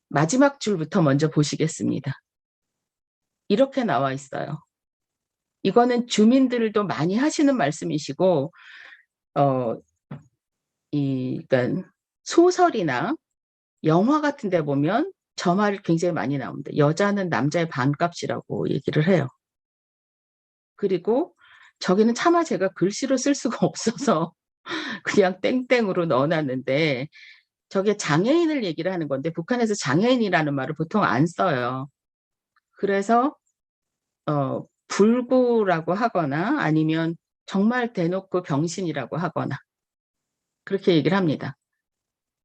마지막 줄부터 먼저 보시겠습니다. 이렇게 나와 있어요. 이거는 주민들도 많이 하시는 말씀이시고 그러니까 소설이나 영화 같은 데 보면 저 말 굉장히 많이 나옵니다. 여자는 남자의 반값이라고 얘기를 해요. 그리고 저기는 차마 제가 글씨로 쓸 수가 없어서 그냥 땡땡으로 넣어놨는데 저게 장애인을 얘기를 하는 건데 북한에서 장애인이라는 말을 보통 안 써요. 그래서 불구라고 하거나 아니면 정말 대놓고 병신이라고 하거나 그렇게 얘기를 합니다.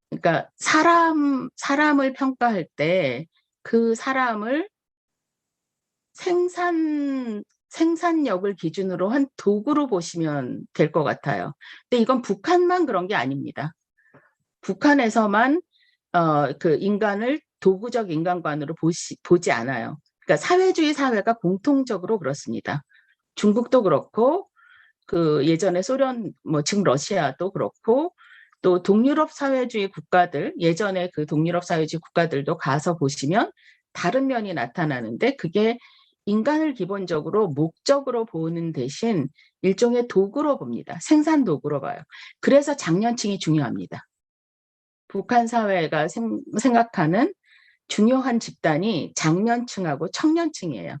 그러니까 사람을 평가할 때 그 사람을 생산력을 기준으로 한 도구로 보시면 될 것 같아요. 근데 이건 북한만 그런 게 아닙니다. 북한에서만 그 인간을 도구적 인간관으로 보지 않아요. 그러니까 사회주의 사회가 공통적으로 그렇습니다. 중국도 그렇고 그 예전에 소련 뭐 지금 러시아도 그렇고 또 동유럽 사회주의 국가들 예전에 그 동유럽 사회주의 국가들도 가서 보시면 다른 면이 나타나는데 그게 인간을 기본적으로 목적으로 보는 대신 일종의 도구로 봅니다. 생산 도구로 봐요. 그래서 장년층이 중요합니다. 북한 사회가 생각하는 중요한 집단이 장년층하고 청년층이에요.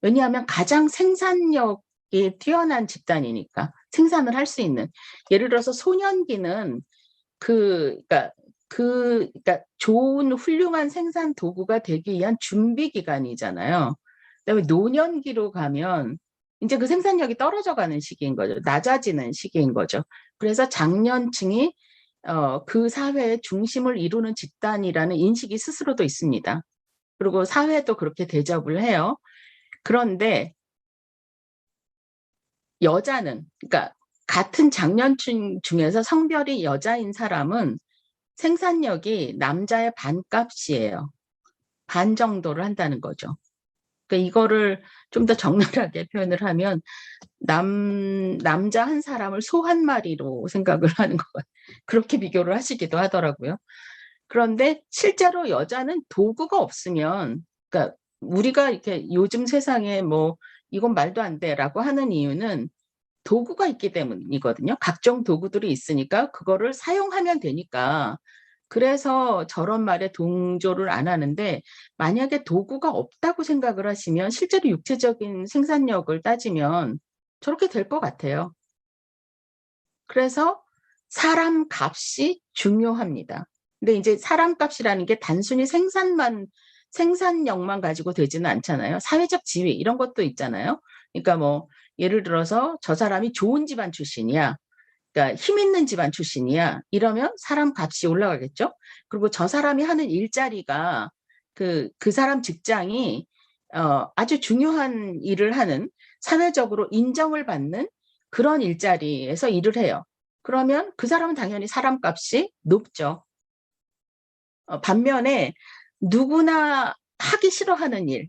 왜냐하면 가장 생산력이 뛰어난 집단이니까 생산을 할 수 있는. 예를 들어서 소년기는 그러니까 그러니까 좋은 훌륭한 생산 도구가 되기 위한 준비 기간이잖아요. 그다음에 노년기로 가면 이제 그 생산력이 떨어져 가는 시기인 거죠. 낮아지는 시기인 거죠. 그래서 장년층이 그 사회의 중심을 이루는 집단이라는 인식이 스스로도 있습니다. 그리고 사회도 그렇게 대접을 해요. 그런데 여자는, 그러니까 같은 장년층 중에서 성별이 여자인 사람은 생산력이 남자의 반값이에요. 반 정도를 한다는 거죠. 그러니까 이거를 좀 더 적나라하게 표현을 하면 남자 한 사람을 소 한 마리로 생각을 하는 것 같아요. 그렇게 비교를 하시기도 하더라고요. 그런데 실제로 여자는 도구가 없으면, 그러니까 우리가 이렇게 요즘 세상에 뭐 이건 말도 안 돼라고 하는 이유는 도구가 있기 때문이거든요. 각종 도구들이 있으니까 그거를 사용하면 되니까. 그래서 저런 말에 동조를 안 하는데, 만약에 도구가 없다고 생각을 하시면 실제로 육체적인 생산력을 따지면 저렇게 될 것 같아요. 그래서 사람 값이 중요합니다. 근데 이제 사람 값이라는 게 단순히 생산력만 가지고 되지는 않잖아요. 사회적 지위 이런 것도 있잖아요. 그러니까 뭐 예를 들어서 저 사람이 좋은 집안 출신이야. 그러니까 힘 있는 집안 출신이야. 이러면 사람 값이 올라가겠죠. 그리고 저 사람이 하는 일자리가 그 사람 직장이 아주 중요한 일을 하는, 사회적으로 인정을 받는 그런 일자리에서 일을 해요. 그러면 그 사람은 당연히 사람 값이 높죠. 반면에 누구나 하기 싫어하는 일,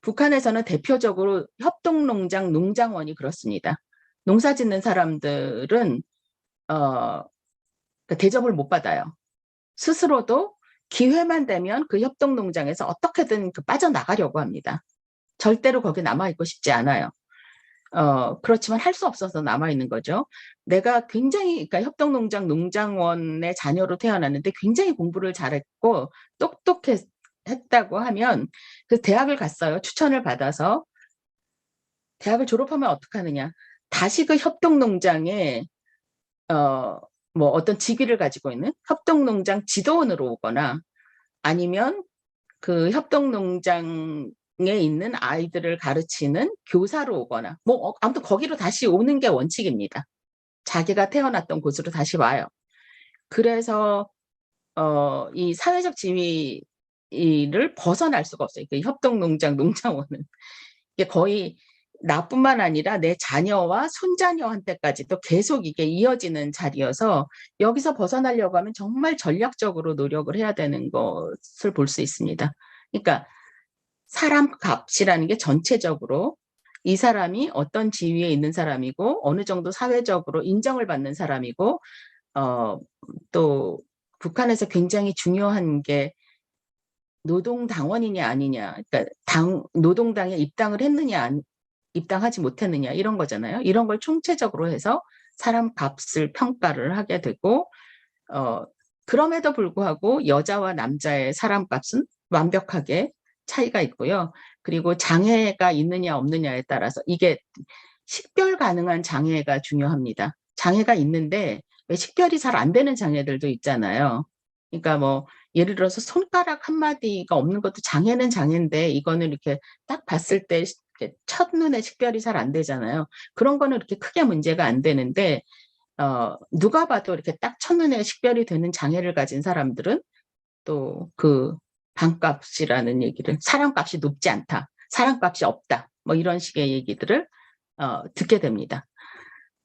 북한에서는 대표적으로 협동농장, 농장원이 그렇습니다. 농사 짓는 사람들은 대접을 못 받아요. 스스로도 기회만 되면 그 협동농장에서 어떻게든 빠져나가려고 합니다. 절대로 거기 남아있고 싶지 않아요. 그렇지만 할 수 없어서 남아있는 거죠. 내가 굉장히, 그러니까 협동농장 농장원의 자녀로 태어났는데 굉장히 공부를 잘했고 똑똑했다고 하면 그 대학을 갔어요. 추천을 받아서. 대학을 졸업하면 어떡하느냐. 다시 그 협동농장에 뭐 어떤 직위를 가지고 있는 협동농장 지도원으로 오거나, 아니면 그 협동농장에 있는 아이들을 가르치는 교사로 오거나, 뭐 아무튼 거기로 다시 오는 게 원칙입니다. 자기가 태어났던 곳으로 다시 와요. 그래서 이 사회적 지위를 벗어날 수가 없어요. 그 협동농장 농장원은 이게 거의 나뿐만 아니라 내 자녀와 손자녀한테까지도 계속 이게 이어지는 자리여서, 여기서 벗어나려고 하면 정말 전략적으로 노력을 해야 되는 것을 볼 수 있습니다. 그러니까 사람 값이라는 게 전체적으로 이 사람이 어떤 지위에 있는 사람이고 어느 정도 사회적으로 인정을 받는 사람이고, 또 북한에서 굉장히 중요한 게 노동당원이냐 아니냐, 그러니까 노동당에 입당을 했느냐 입당하지 못했느냐 이런 거잖아요. 이런 걸 총체적으로 해서 사람 값을 평가를 하게 되고, 그럼에도 불구하고 여자와 남자의 사람 값은 완벽하게 차이가 있고요. 그리고 장애가 있느냐 없느냐에 따라서 이게 식별 가능한 장애가 중요합니다. 장애가 있는데 왜 식별이 잘 안 되는 장애들도 있잖아요. 그러니까 뭐 예를 들어서 손가락 한 마디가 없는 것도 장애는 장애인데, 이거는 이렇게 딱 봤을 때 첫눈에 식별이 잘 안 되잖아요. 그런 거는 이렇게 크게 문제가 안 되는데, 누가 봐도 이렇게 딱 첫눈에 식별이 되는 장애를 가진 사람들은 또 그 반값이라는 얘기를, 사람값이 높지 않다, 사람값이 없다, 뭐 이런 식의 얘기들을 듣게 됩니다.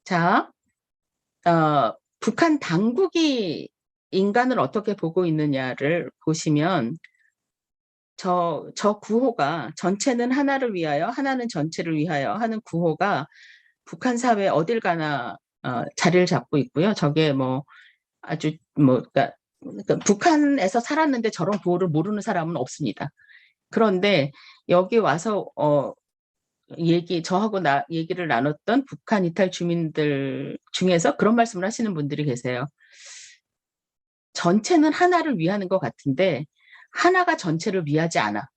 자, 북한 당국이 인간을 어떻게 보고 있느냐를 보시면, 저 구호가 전체는 하나를 위하여, 하나는 전체를 위하여 하는 구호가 북한 사회 어딜 가나 자리를 잡고 있고요. 저게 뭐 아주 뭐 그러니까 북한에서 살았는데 저런 구호를 모르는 사람은 없습니다. 그런데 여기 와서 저하고 얘기를 나눴던 북한 이탈 주민들 중에서 그런 말씀을 하시는 분들이 계세요. 전체는 하나를 위하는 것 같은데 하나가 전체를 위하지 않아.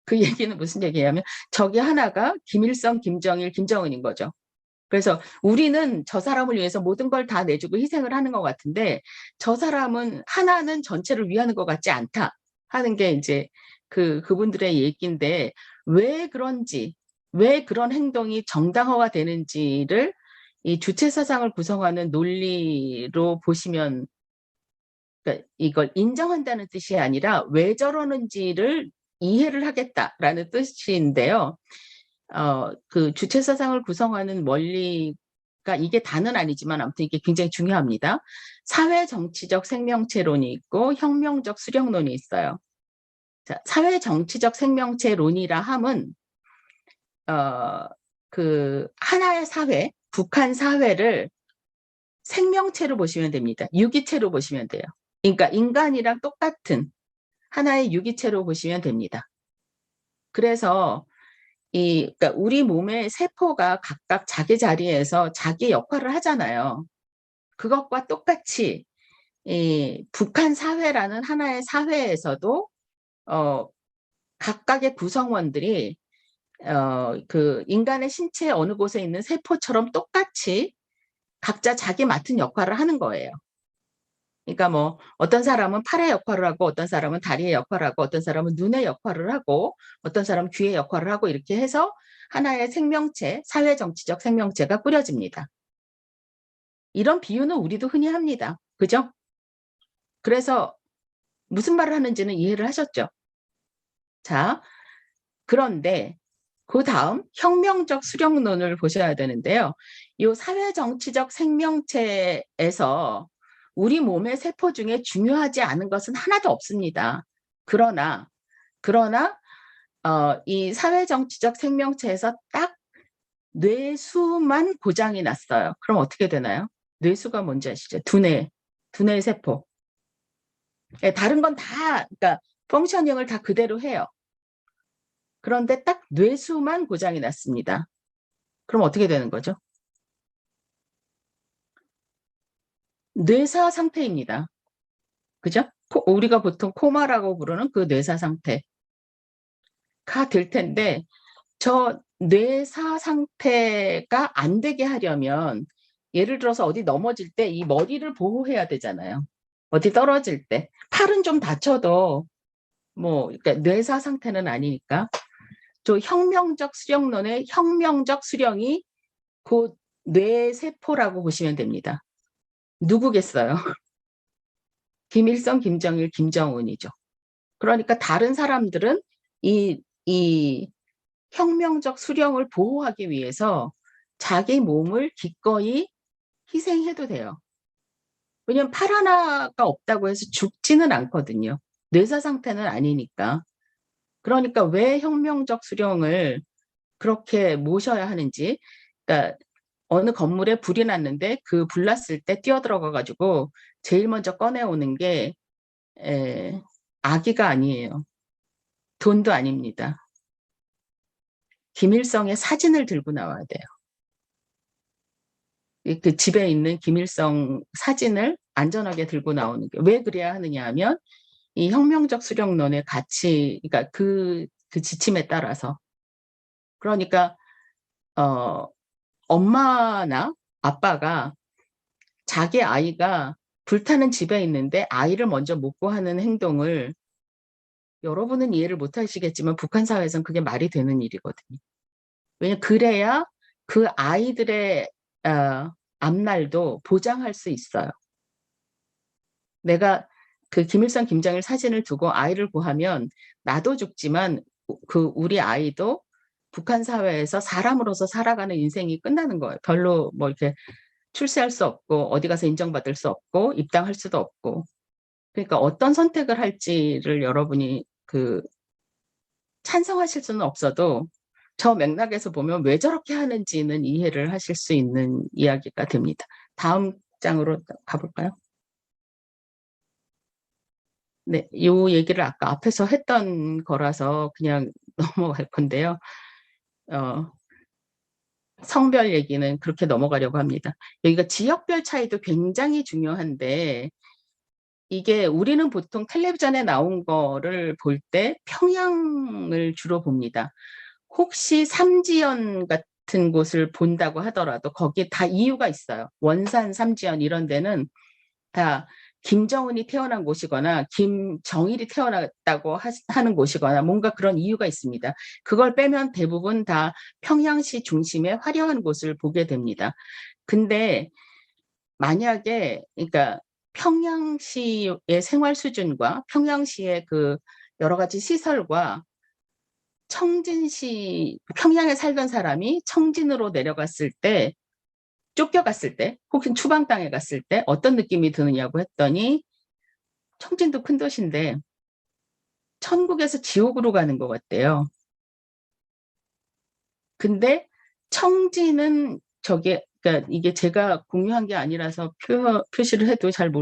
그 얘기는 무슨 얘기냐면 저기 하나가 김일성, 김정일, 김정은인 거죠. 그래서 우리는 저 사람을 위해서 모든 걸 다 내주고 희생을 하는 것 같은데 저 사람은 하나는 전체를 위하는 것 같지 않다 하는 게 이제 그분들의 얘기인데 왜 그런지, 왜 그런 행동이 정당화가 되는지를 이 주체사상을 구성하는 논리로 보시면, 그러니까 이걸 인정한다는 뜻이 아니라 왜 저러는지를 이해를 하겠다라는 뜻인데요. 그 주체사상을 구성하는 원리가 이게 다는 아니지만 아무튼 이게 굉장히 중요합니다. 사회정치적 생명체론이 있고 혁명적 수령론이 있어요. 자, 사회정치적 생명체론이라 함은 그 하나의 사회, 북한 사회를 생명체로 보시면 됩니다. 유기체로 보시면 돼요. 그러니까 인간이랑 똑같은 하나의 유기체로 보시면 됩니다. 그래서 그러니까 우리 몸의 세포가 각각 자기 자리에서 자기 역할을 하잖아요. 그것과 똑같이 이 북한 사회라는 하나의 사회에서도 각각의 구성원들이 그 인간의 신체 어느 곳에 있는 세포처럼 똑같이 각자 자기 맡은 역할을 하는 거예요. 그러니까 뭐 어떤 사람은 팔의 역할을 하고 어떤 사람은 다리의 역할을 하고 어떤 사람은 눈의 역할을 하고 어떤 사람은 귀의 역할을 하고 이렇게 해서 하나의 생명체, 사회정치적 생명체가 꾸려집니다. 이런 비유는 우리도 흔히 합니다. 그죠? 그래서 무슨 말을 하는지는 이해를 하셨죠? 자, 그런데 그 다음 혁명적 수령론을 보셔야 되는데요. 이 사회정치적 생명체에서 우리 몸의 세포 중에 중요하지 않은 것은 하나도 없습니다. 그러나 이 사회정치적 생명체에서 딱 뇌수만 고장이 났어요. 그럼 어떻게 되나요? 뇌수가 뭔지 아시죠? 두뇌 세포. 다른 건 다, 그러니까 펑셔닝을 다 그대로 해요. 그런데 딱 뇌수만 고장이 났습니다. 그럼 어떻게 되는 거죠? 뇌사 상태입니다. 그죠? 우리가 보통 코마라고 부르는 그 뇌사 상태가 될 텐데 저 뇌사 상태가 안 되게 하려면 예를 들어서 어디 넘어질 때 이 머리를 보호해야 되잖아요. 어디 떨어질 때. 팔은 좀 다쳐도 뭐 그러니까 뇌사 상태는 아니니까 저 혁명적 수령론의 혁명적 수령이 곧 뇌세포라고 보시면 됩니다. 누구겠어요? 김일성, 김정일, 김정은이죠. 그러니까 다른 사람들은 이 혁명적 수령을 보호하기 위해서 자기 몸을 기꺼이 희생해도 돼요. 왜냐면 팔 하나가 없다고 해서 죽지는 않거든요. 뇌사 상태는 아니니까. 그러니까 왜 혁명적 수령을 그렇게 모셔야 하는지, 그러니까 어느 건물에 불이 났는데 그 불 났을 때 뛰어들어가 가지고 제일 먼저 꺼내오는 게 아기가 아니에요. 돈도 아닙니다. 김일성의 사진을 들고 나와야 돼요. 그 집에 있는 김일성 사진을 안전하게 들고 나오는 게 왜 그래야 하느냐 하면 이 혁명적 수령론의 가치, 그러니까 그 지침에 따라서 그러니까 엄마나 아빠가 자기 아이가 불타는 집에 있는데 아이를 먼저 못 구하는 행동을 여러분은 이해를 못 하시겠지만 북한 사회에서는 그게 말이 되는 일이거든요. 왜냐면 그래야 그 아이들의 앞날도 보장할 수 있어요. 내가 그 김일성, 김정일 사진을 두고 아이를 구하면 나도 죽지만 그 우리 아이도 북한 사회에서 사람으로서 살아가는 인생이 끝나는 거예요. 별로 뭐 이렇게 출세할 수 없고 어디 가서 인정받을 수 없고 입당할 수도 없고. 그러니까 어떤 선택을 할지를 여러분이 찬성하실 수는 없어도 저 맥락에서 보면 왜 저렇게 하는지는 이해를 하실 수 있는 이야기가 됩니다. 다음 장으로 가볼까요? 네, 이 얘기를 아까 앞에서 했던 거라서 그냥 넘어갈 건데요. 성별 얘기는 그렇게 넘어가려고 합니다. 여기가 지역별 차이도 굉장히 중요한데 이게 우리는 보통 텔레비전에 나온 거를 볼 때 평양을 주로 봅니다. 혹시 삼지연 같은 같은 곳을 본다고 하더라도 거기에 다 이유가 있어요. 원산, 삼지연 이런 데는 다 김정은이 태어난 곳이거나 김정일이 태어났다고 하는 곳이거나 뭔가 그런 이유가 있습니다. 그걸 빼면 대부분 다 평양시 중심의 화려한 곳을 보게 됩니다. 근데 만약에 그러니까 평양시의 생활 수준과 평양시의 그 여러 가지 시설과 청진시 평양에 살던 사람이 청진으로 내려갔을 때 쫓겨갔을 때 혹은 추방당해 갔을 때 어떤 느낌이 드느냐고 했더니 청진도 큰 도시인데 천국에서 지옥으로 가는 것 같대요. 근데 청진은 저게 그러니까 이게 제가 공유한 게 아니라서 표시를 해도 잘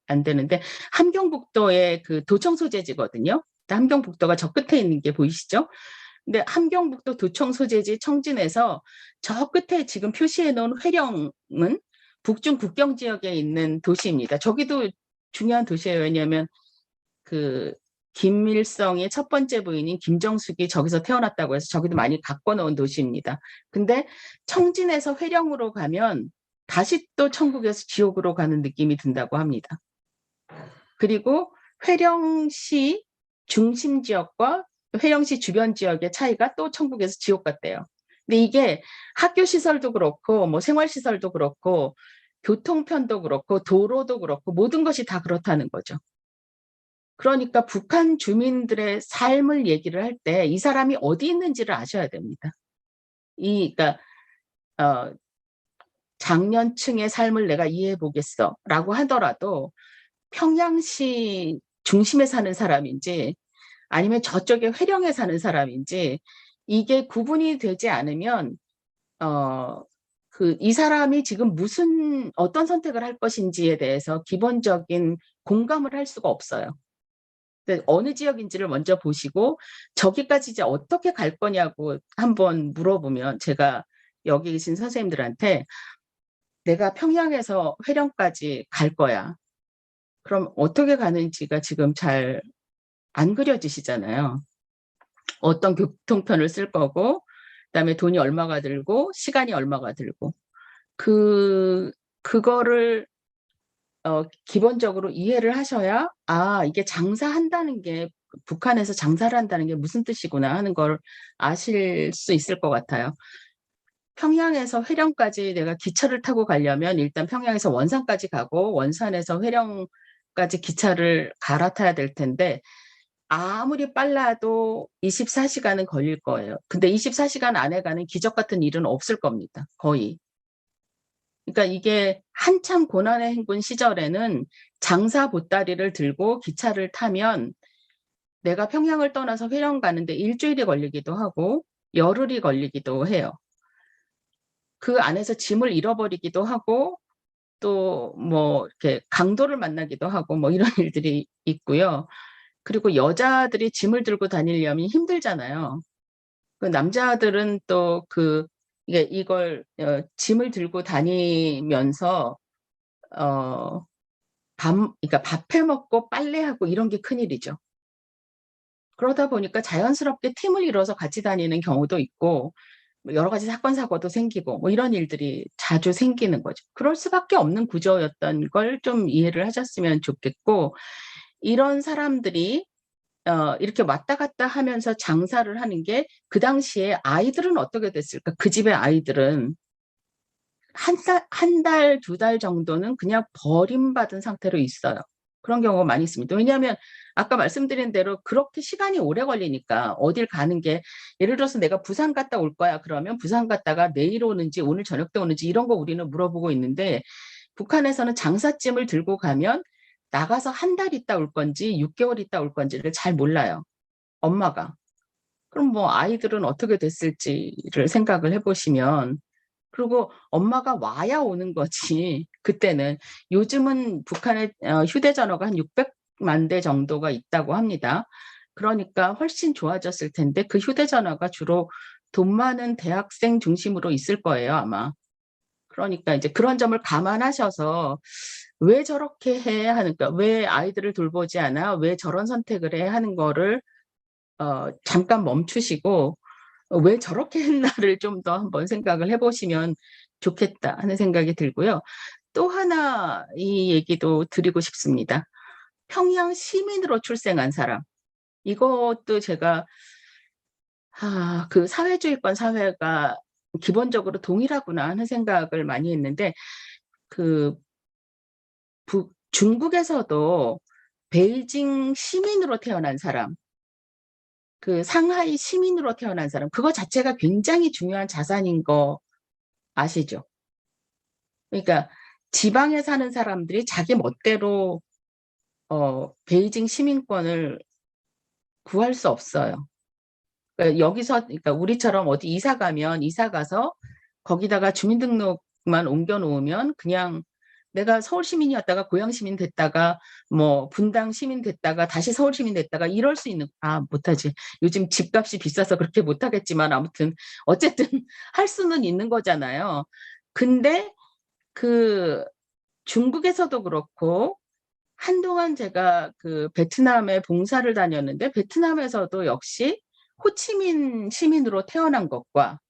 안 되는데 함경북도의 그 도청 소재지거든요. 함경북도가 저 끝에 있는 게 보이시죠? 근데 함경북도 도청 소재지 청진에서 저 끝에 지금 표시해 놓은 회령은 북중 국경 지역에 있는 도시입니다. 저기도 중요한 도시예요. 왜냐하면 그 김일성의 첫 번째 부인인 김정숙이 저기서 태어났다고 해서 저기도 많이 갖고 놓은 도시입니다. 근데 청진에서 회령으로 가면 다시 또 천국에서 지옥으로 가는 느낌이 든다고 합니다. 그리고 회령시 중심 지역과 회령시 주변 지역의 차이가 또 천국에서 지옥 같대요. 근데 이게 학교 시설도 그렇고 뭐 생활 시설도 그렇고 교통편도 그렇고 도로도 그렇고 모든 것이 다 그렇다는 거죠. 그러니까 북한 주민들의 삶을 얘기를 할 때 이 사람이 어디 있는지를 아셔야 됩니다. 그러니까 장년층의 삶을 내가 이해해 보겠어라고 하더라도 평양시 중심에 사는 사람인지 아니면 저쪽에 회령에 사는 사람인지 이게 구분이 되지 않으면 이 사람이 지금 어떤 선택을 할 것인지에 대해서 기본적인 공감을 할 수가 없어요. 어느 지역인지를 먼저 보시고 저기까지 이제 어떻게 갈 거냐고 한번 물어보면 제가 여기 계신 선생님들한테 내가 평양에서 회령까지 갈 거야. 그럼 어떻게 가는지가 지금 잘 안 그려지시잖아요. 어떤 교통편을 쓸 거고 그다음에 돈이 얼마가 들고 시간이 얼마가 들고 그거를 기본적으로 이해를 하셔야 이게 장사한다는 게 북한에서 장사를 한다는 게 무슨 뜻이구나 하는 걸 아실 수 있을 것 같아요. 평양에서 회령까지 내가 기차를 타고 가려면 일단 평양에서 원산까지 가고 원산에서 회령까지 기차를 갈아타야 될 텐데 아무리 빨라도 24시간은 걸릴 거예요. 근데 24시간 안에 가는 기적 같은 일은 없을 겁니다. 거의. 그러니까 이게 한참 고난의 행군 시절에는 장사 보따리를 들고 기차를 타면 내가 평양을 떠나서 회령 가는데 일주일이 걸리기도 하고 열흘이 걸리기도 해요. 그 안에서 짐을 잃어버리기도 하고 또 뭐 이렇게 강도를 만나기도 하고 뭐 이런 일들이 있고요. 그리고 여자들이 짐을 들고 다니려면 힘들잖아요. 그 남자들은 또 이걸 짐을 들고 다니면서 그러니까 밥해 먹고 빨래하고 이런 게 큰일이죠. 그러다 보니까 자연스럽게 팀을 이뤄서 같이 다니는 경우도 있고 여러 가지 사건 사고도 생기고 뭐 이런 일들이 자주 생기는 거죠. 그럴 수밖에 없는 구조였던 걸 좀 이해를 하셨으면 좋겠고 이런 사람들이 이렇게 왔다 갔다 하면서 장사를 하는 게 그 당시에 아이들은 어떻게 됐을까? 그 집의 아이들은 한 달, 두 달 정도는 그냥 버림받은 상태로 있어요. 그런 경우가 많이 있습니다. 왜냐하면 아까 말씀드린 대로 그렇게 시간이 오래 걸리니까 어딜 가는 게 예를 들어서 내가 부산 갔다 올 거야. 그러면 부산 갔다가 내일 오는지 오늘 저녁 때 오는지 이런 거 우리는 물어보고 있는데 북한에서는 장사짐을 들고 가면 나가서 한 달 있다 올 건지 6개월 있다 올 건지를 잘 몰라요. 엄마가. 그럼 뭐 아이들은 어떻게 됐을지를 생각을 해보시면 그리고 엄마가 와야 오는 거지. 그때는 요즘은 북한의 휴대전화가 한 600만 대 정도가 있다고 합니다. 그러니까 훨씬 좋아졌을 텐데 그 휴대전화가 주로 돈 많은 대학생 중심으로 있을 거예요, 아마. 그러니까 이제 그런 점을 감안하셔서 왜 저렇게 해 하니까 왜 아이들을 돌보지 않아? 왜 저런 선택을 해 하는 거를 잠깐 멈추시고 왜 저렇게 했나를 좀 더 한번 생각을 해보시면 좋겠다 하는 생각이 들고요. 또 하나 이 얘기도 드리고 싶습니다. 평양 시민으로 출생한 사람. 이것도 제가 그 사회주의권 사회가 기본적으로 동일하구나 하는 생각을 많이 했는데 그 중국에서도 베이징 시민으로 태어난 사람, 그 상하이 시민으로 태어난 사람, 그거 자체가 굉장히 중요한 자산인 거 아시죠? 그러니까 지방에 사는 사람들이 자기 멋대로 베이징 시민권을 구할 수 없어요. 그러니까 여기서, 그러니까 우리처럼 어디 이사 가면 이사 가서 거기다가 주민등록만 옮겨 놓으면 그냥 내가 서울 시민이었다가 고양 시민 됐다가 뭐 분당 시민 됐다가 다시 서울 시민 됐다가 이럴 수 있는, 못하지. 요즘 집값이 비싸서 그렇게 못하겠지만 아무튼 어쨌든 할 수는 있는 거잖아요. 근데 그 중국에서도 그렇고 한동안 제가 그 베트남에 봉사를 다녔는데 베트남에서도 역시 호치민 시민으로 태어난 것과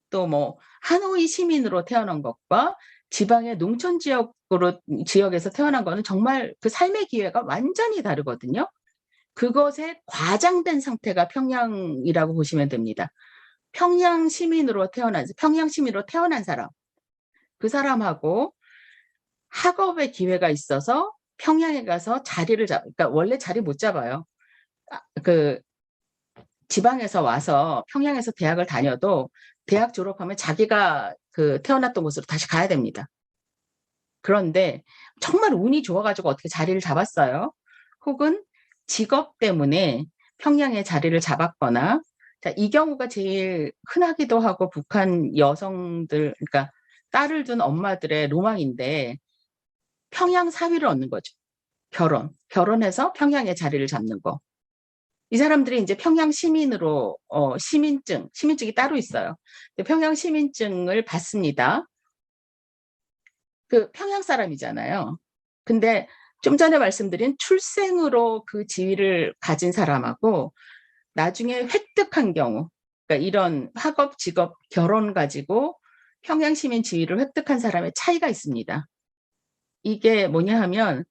또 뭐 하노이 시민으로 태어난 것과 지방의 농촌 지역에서 태어난 거는 정말 그 삶의 기회가 완전히 다르거든요. 그것에 과장된 상태가 평양이라고 보시면 됩니다. 평양 시민으로 태어난 사람, 그 사람하고 학업의 기회가 있어서 평양에 가서 그러니까 원래 자리 못 잡아요. 그 지방에서 와서 평양에서 대학을 다녀도 대학 졸업하면 자기가 그 태어났던 곳으로 다시 가야 됩니다. 그런데 정말 운이 좋아가지고 어떻게 자리를 잡았어요. 혹은 직업 때문에 평양에 자리를 잡았거나, 자, 이 경우가 제일 흔하기도 하고 북한 여성들, 그러니까 딸을 둔 엄마들의 로망인데 평양 사위를 얻는 거죠. 결혼해서 평양에 자리를 잡는 거. 이 사람들이 이제 평양 시민으로 시민증이 따로 있어요. 평양 시민증을 받습니다. 그 평양 사람이잖아요. 근데 좀 전에 말씀드린 출생으로 그 지위를 가진 사람하고 나중에 획득한 경우, 그러니까 이런 학업, 직업, 결혼 가지고 평양 시민 지위를 획득한 사람의 차이가 있습니다. 이게 뭐냐 하면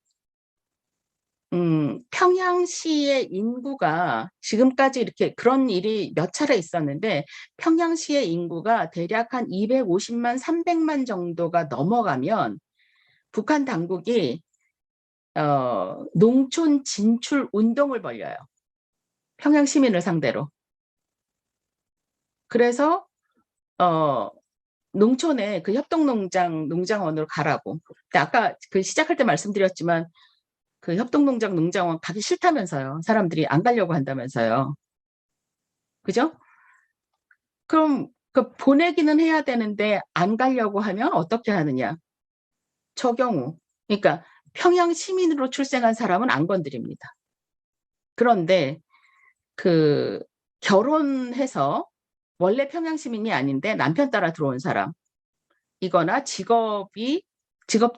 평양시의 인구가 지금까지 이렇게 그런 일이 몇 차례 있었는데 평양시의 인구가 대략 한 250만, 300만 정도가 넘어가면 북한 당국이 농촌 진출 운동을 벌여요. 평양 시민을 상대로. 그래서 농촌에 그 농장원으로 가라고. 아까 그 시작할 때 말씀드렸지만 그 농장원 가기 싫다면서요. 사람들이 안 가려고 한다면서요. 그죠? 그럼 그 보내기는 해야 되는데 안 가려고 하면 어떻게 하느냐? 저 경우. 그러니까 평양 시민으로 출생한 사람은 안 건드립니다. 그런데 그 결혼해서 원래 평양 시민이 아닌데 남편 따라 들어온 사람, 이거나 직업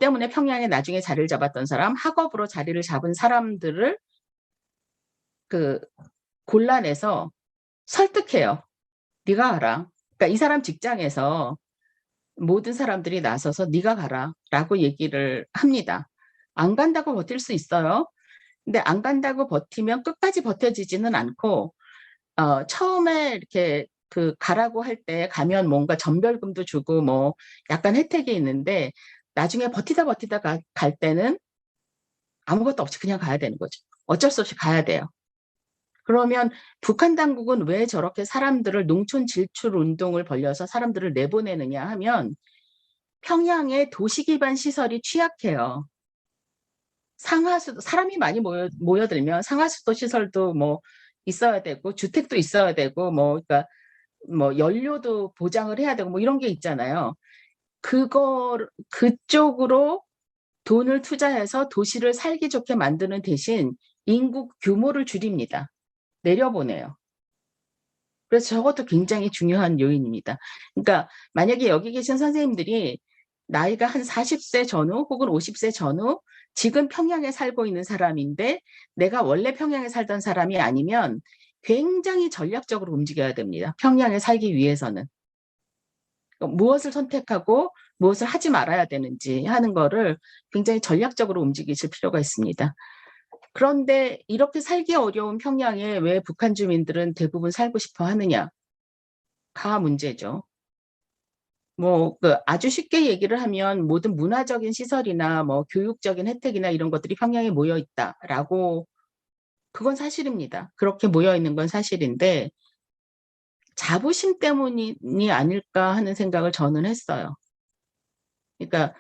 때문에 평양에 나중에 자리를 잡았던 사람, 학업으로 자리를 잡은 사람들을 그 골라내서 설득해요. 네가 가라. 그러니까 이 사람 직장에서 모든 사람들이 나서서 네가 가라 라고 얘기를 합니다. 안 간다고 버틸 수 있어요. 근데 안 간다고 버티면 끝까지 버텨지지는 않고 처음에 이렇게 그 가라고 할 때 가면 뭔가 전별금도 주고 뭐 약간 혜택이 있는데 나중에 버티다 갈 때는 아무것도 없이 그냥 가야 되는 거죠. 어쩔 수 없이 가야 돼요. 그러면 북한 당국은 왜 저렇게 사람들을 농촌 질출 운동을 벌여서 사람들을 내보내느냐 하면 평양의 도시 기반 시설이 취약해요. 사람이 많이 모여들면 상하수도 시설도 뭐 있어야 되고 주택도 있어야 되고 그러니까 연료도 보장을 해야 되고 이런 게 있잖아요. 그쪽으로 돈을 투자해서 도시를 살기 좋게 만드는 대신 인구 규모를 줄입니다. 내려보내요. 그래서 저것도 굉장히 중요한 요인입니다. 그러니까 만약에 여기 계신 선생님들이 나이가 한 40세 전후 혹은 50세 전후 지금 평양에 살고 있는 사람인데 내가 원래 평양에 살던 사람이 아니면 굉장히 전략적으로 움직여야 됩니다. 평양에 살기 위해서는. 무엇을 선택하고 무엇을 하지 말아야 되는지 하는 거를 굉장히 전략적으로 움직이실 필요가 있습니다. 그런데 이렇게 살기 어려운 평양에 왜 북한 주민들은 대부분 살고 싶어 하느냐가 문제죠. 아주 쉽게 얘기를 하면 모든 문화적인 시설이나 교육적인 혜택이나 이런 것들이 평양에 모여 있다라고, 그건 사실입니다. 그렇게 모여 있는 건 사실인데 자부심 때문이 아닐까 하는 생각을 저는 했어요. 그러니까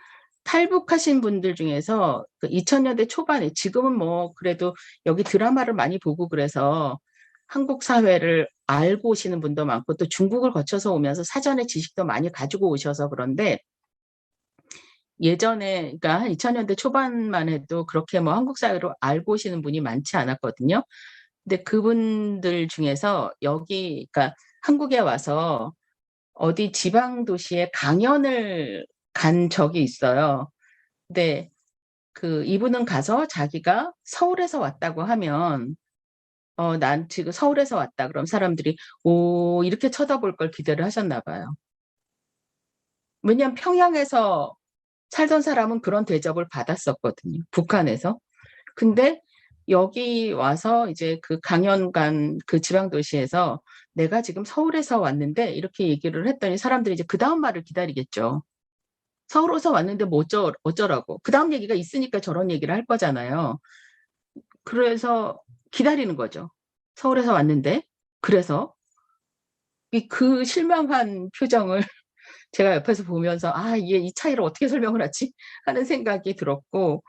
탈북하신 분들 중에서 그 2000년대 초반에, 지금은 그래도 여기 드라마를 많이 보고 그래서 한국 사회를 알고 오시는 분도 많고 또 중국을 거쳐서 오면서 사전에 지식도 많이 가지고 오셔서 그런데, 예전에 그러니까 한 2000년대 초반만 해도 그렇게 한국 사회를 알고 오시는 분이 많지 않았거든요. 근데 그분들 중에서 여기 그러니까 한국에 와서 어디 지방 도시에 강연을 간 적이 있어요. 근데 이분은 가서 자기가 서울에서 왔다고 하면 난 지금 서울에서 왔다. 그럼 사람들이 오 이렇게 쳐다볼 걸 기대를 하셨나 봐요. 왜냐하면 평양에서 살던 사람은 그런 대접을 받았었거든요. 북한에서. 근데 여기 와서 이제 그 강연 간 그 지방 도시에서 내가 지금 서울에서 왔는데 이렇게 얘기를 했더니 사람들이 이제 그 다음 말을 기다리겠죠. 서울에서 왔는데 어쩌라고. 그 다음 얘기가 있으니까 저런 얘기를 할 거잖아요. 그래서 기다리는 거죠. 서울에서 왔는데. 그래서 그 실망한 표정을 제가 옆에서 보면서 이게 이 차이를 어떻게 설명을 하지? 하는 생각이 들었고,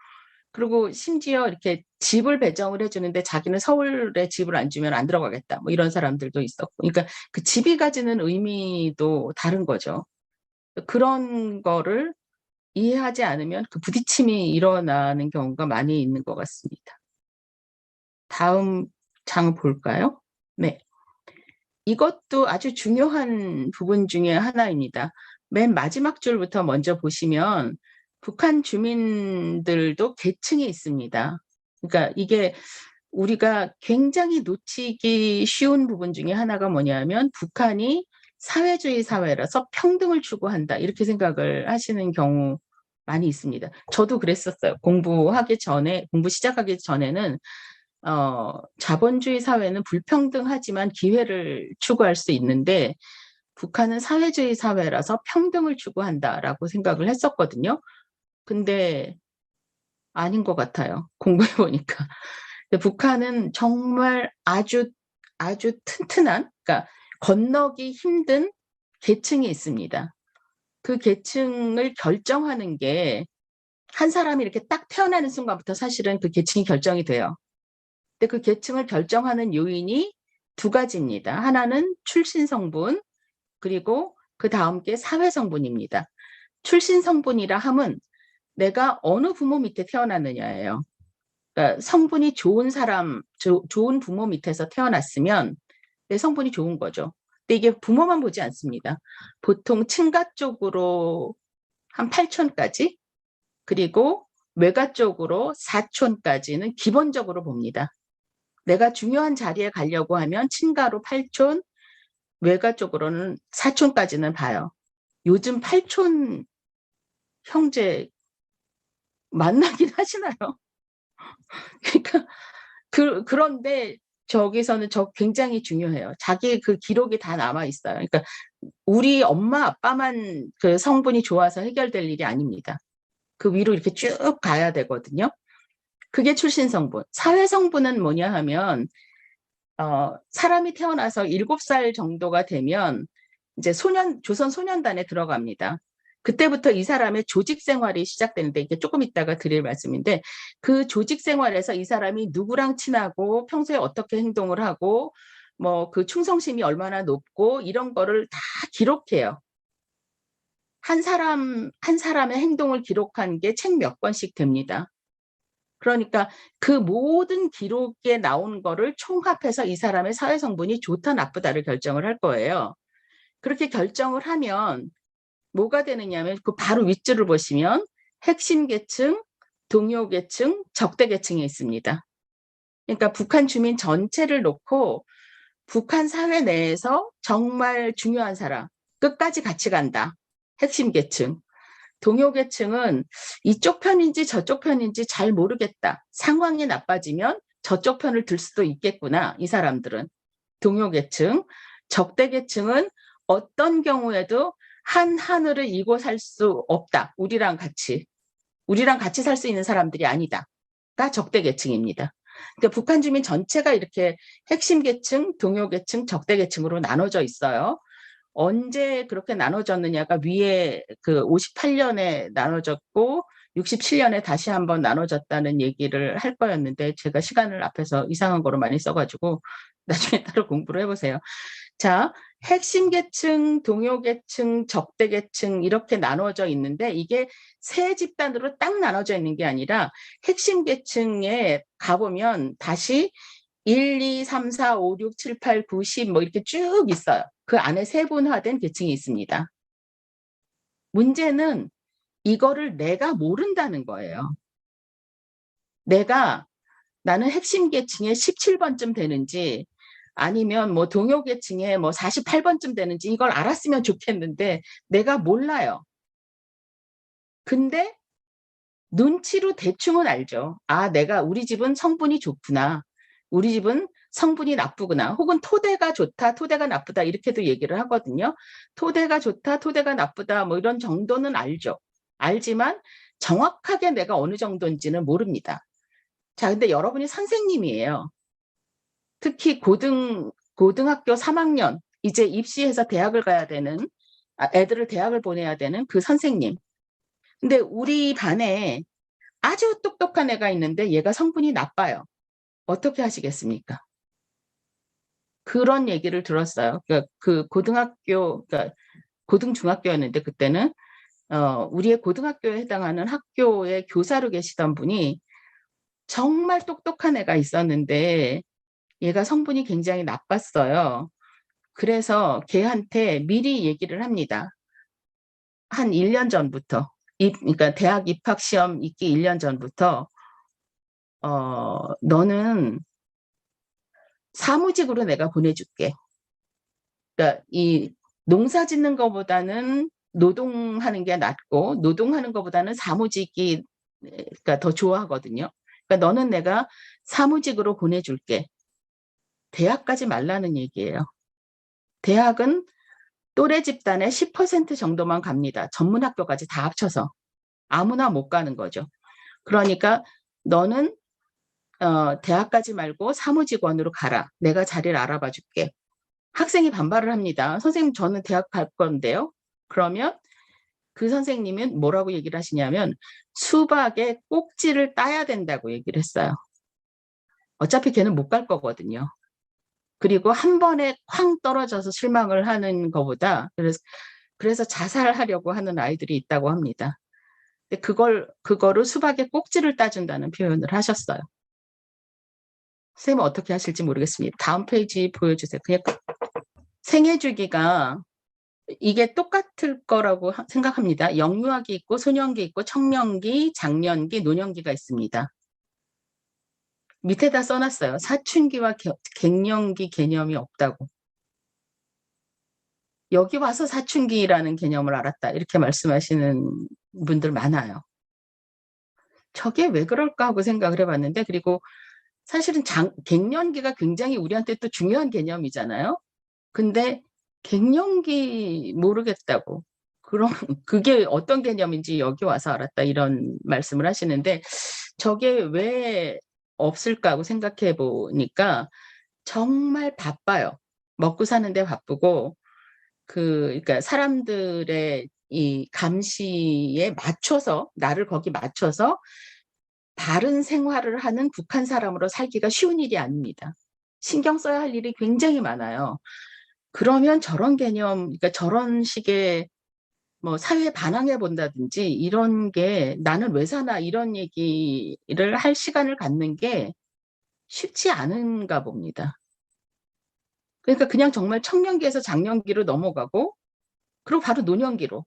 그리고 심지어 이렇게 집을 배정을 해주는데 자기는 서울에 집을 안 주면 안 들어가겠다. 이런 사람들도 있었고. 그러니까 그 집이 가지는 의미도 다른 거죠. 그런 거를 이해하지 않으면 그 부딪힘이 일어나는 경우가 많이 있는 것 같습니다. 다음 장 볼까요? 네. 이것도 아주 중요한 부분 중에 하나입니다. 맨 마지막 줄부터 먼저 보시면 북한 주민들도 계층이 있습니다. 그러니까 이게 우리가 굉장히 놓치기 쉬운 부분 중에 하나가 뭐냐면 북한이 사회주의 사회라서 평등을 추구한다 이렇게 생각을 하시는 경우 많이 있습니다. 저도 그랬었어요. 공부 시작하기 전에는 자본주의 사회는 불평등하지만 기회를 추구할 수 있는데 북한은 사회주의 사회라서 평등을 추구한다라고 생각을 했었거든요. 근데 아닌 것 같아요. 공부해 보니까. 북한은 정말 아주 튼튼한, 그러니까 건너기 힘든 계층이 있습니다. 그 계층을 결정하는 게 한 사람이 이렇게 딱 태어나는 순간부터 사실은 그 계층이 결정이 돼요. 근데 그 계층을 결정하는 요인이 두 가지입니다. 하나는 출신 성분, 그리고 그 다음 게 사회 성분입니다. 출신 성분이라 함은 내가 어느 부모 밑에 태어났느냐예요. 그러니까 성분이 좋은 사람, 좋은 부모 밑에서 태어났으면 내 성분이 좋은 거죠. 근데 이게 부모만 보지 않습니다. 보통 친가 쪽으로 한 8촌까지, 그리고 외가 쪽으로 4촌까지는 기본적으로 봅니다. 내가 중요한 자리에 가려고 하면 친가로 8촌, 외가 쪽으로는 4촌까지는 봐요. 요즘 8촌 형제 만나긴 하시나요? 그러니까 그런데 저기서는 굉장히 중요해요. 자기 그 기록이 다 남아 있어요. 그러니까 우리 엄마 아빠만 그 성분이 좋아서 해결될 일이 아닙니다. 그 위로 이렇게 쭉 가야 되거든요. 그게 출신 성분. 사회 성분은 뭐냐 하면 사람이 태어나서 7살 정도가 되면 이제 조선 소년단에 들어갑니다. 그때부터 이 사람의 조직 생활이 시작되는데, 이게 조금 이따가 드릴 말씀인데, 그 조직 생활에서 이 사람이 누구랑 친하고 평소에 어떻게 행동을 하고 그 충성심이 얼마나 높고 이런 거를 다 기록해요. 한 사람의 행동을 기록한 게 책 몇 권씩 됩니다. 그러니까 그 모든 기록에 나온 거를 총합해서 이 사람의 사회 성분이 좋다 나쁘다를 결정을 할 거예요. 그렇게 결정을 하면 뭐가 되느냐면 그 바로 윗줄을 보시면 핵심 계층, 동요 계층, 적대 계층이 있습니다. 그러니까 북한 주민 전체를 놓고 북한 사회 내에서 정말 중요한 사람, 끝까지 같이 간다. 핵심 계층. 동요 계층은 이쪽 편인지 저쪽 편인지 잘 모르겠다. 상황이 나빠지면 저쪽 편을 들 수도 있겠구나. 이 사람들은. 동요 계층. 적대 계층은 어떤 경우에도 한 하늘을 이고 살 수 없다. 우리랑 같이 살 수 있는 사람들이 아니다.가 적대 계층입니다. 그러니까 북한 주민 전체가 이렇게 핵심 계층, 동요 계층, 적대 계층으로 나눠져 있어요. 언제 그렇게 나눠졌느냐가 위에 그 58년에 나눠졌고 67년에 다시 한번 나눠졌다는 얘기를 할 거였는데 제가 시간을 앞에서 이상한 거로 많이 써가지고 나중에 따로 공부를 해보세요. 자, 핵심 계층, 동요 계층, 적대 계층 이렇게 나눠져 있는데 이게 세 집단으로 딱 나눠져 있는 게 아니라 핵심 계층에 가보면 다시 1, 2, 3, 4, 5, 6, 7, 8, 9, 10 뭐 이렇게 쭉 있어요. 그 안에 세분화된 계층이 있습니다. 문제는 이거를 내가 모른다는 거예요. 나는 핵심 계층에 17번쯤 되는지 아니면 뭐 동요 계층에 뭐 48번쯤 되는지 이걸 알았으면 좋겠는데 내가 몰라요. 근데 눈치로 대충은 알죠. 아, 우리 집은 성분이 좋구나. 우리 집은 성분이 나쁘구나. 혹은 토대가 좋다, 토대가 나쁘다 이렇게도 얘기를 하거든요. 토대가 좋다, 토대가 나쁘다 뭐 이런 정도는 알죠. 알지만 정확하게 내가 어느 정도인지는 모릅니다. 자, 근데 여러분이 선생님이에요. 특히 고등학교 3학년 이제 입시해서 대학을 가야 되는 애들을 대학을 보내야 되는 그 선생님. 근데 우리 반에 아주 똑똑한 애가 있는데 얘가 성분이 나빠요. 어떻게 하시겠습니까? 그런 얘기를 들었어요. 그러니까 그 고등학교, 그러니까 고등중학교였는데 그때는 우리의 고등학교에 해당하는 학교의 교사로 계시던 분이 정말 똑똑한 애가 있었는데 얘가 성분이 굉장히 나빴어요. 그래서 걔한테 미리 얘기를 합니다. 한 1년 전부터, 그러니까 대학 입학 시험 있기 1년 전부터 너는 사무직으로 내가 보내줄게. 그러니까 이 농사 짓는 것보다는 노동하는 게 낫고 노동하는 것보다는 사무직이 그러니까 더 좋아하거든요. 그러니까 너는 내가 사무직으로 보내줄게. 대학 가지 말라는 얘기예요. 대학은 또래 집단의 10% 정도만 갑니다. 전문학교까지 다 합쳐서. 아무나 못 가는 거죠. 그러니까 너는 대학 가지 말고 사무직원으로 가라. 내가 자리를 알아봐 줄게. 학생이 반발을 합니다. 선생님 저는 대학 갈 건데요. 그러면 그 선생님은 뭐라고 얘기를 하시냐면 수박에 꼭지를 따야 된다고 얘기를 했어요. 어차피 걔는 못 갈 거거든요. 그리고 한 번에 쾅 떨어져서 실망을 하는 것보다 그래서 자살하려고 하는 아이들이 있다고 합니다. 근데 그거를 수박에 꼭지를 따준다는 표현을 하셨어요. 선생님은 어떻게 하실지 모르겠습니다. 다음 페이지 보여주세요. 그냥 생애 주기가 이게 똑같을 거라고 생각합니다. 영유아기 있고 소년기 있고 청년기, 장년기, 노년기가 있습니다. 밑에다 써놨어요. 사춘기와 갱년기 개념이 없다고. 여기 와서 사춘기라는 개념을 알았다. 이렇게 말씀하시는 분들 많아요. 저게 왜 그럴까 하고 생각을 해봤는데 그리고 사실은 갱년기가 굉장히 우리한테 또 중요한 개념이잖아요. 근데 갱년기 모르겠다고. 그럼 그게 어떤 개념인지 여기 와서 알았다 이런 말씀을 하시는데 저게 왜 없을까 하고 생각해 보니까 정말 바빠요. 먹고 사는데 바쁘고 그러니까 사람들의 이 감시에 맞춰서 나를 거기 맞춰서 바른 생활을 하는 북한 사람으로 살기가 쉬운 일이 아닙니다. 신경 써야 할 일이 굉장히 많아요. 그러면 저런 개념, 그러니까 저런 식의 뭐 사회에 반항해 본다든지 이런 게 나는 왜 사나 이런 얘기를 할 시간을 갖는 게 쉽지 않은가 봅니다. 그러니까 그냥 정말 청년기에서 장년기로 넘어가고 그리고 바로 노년기로.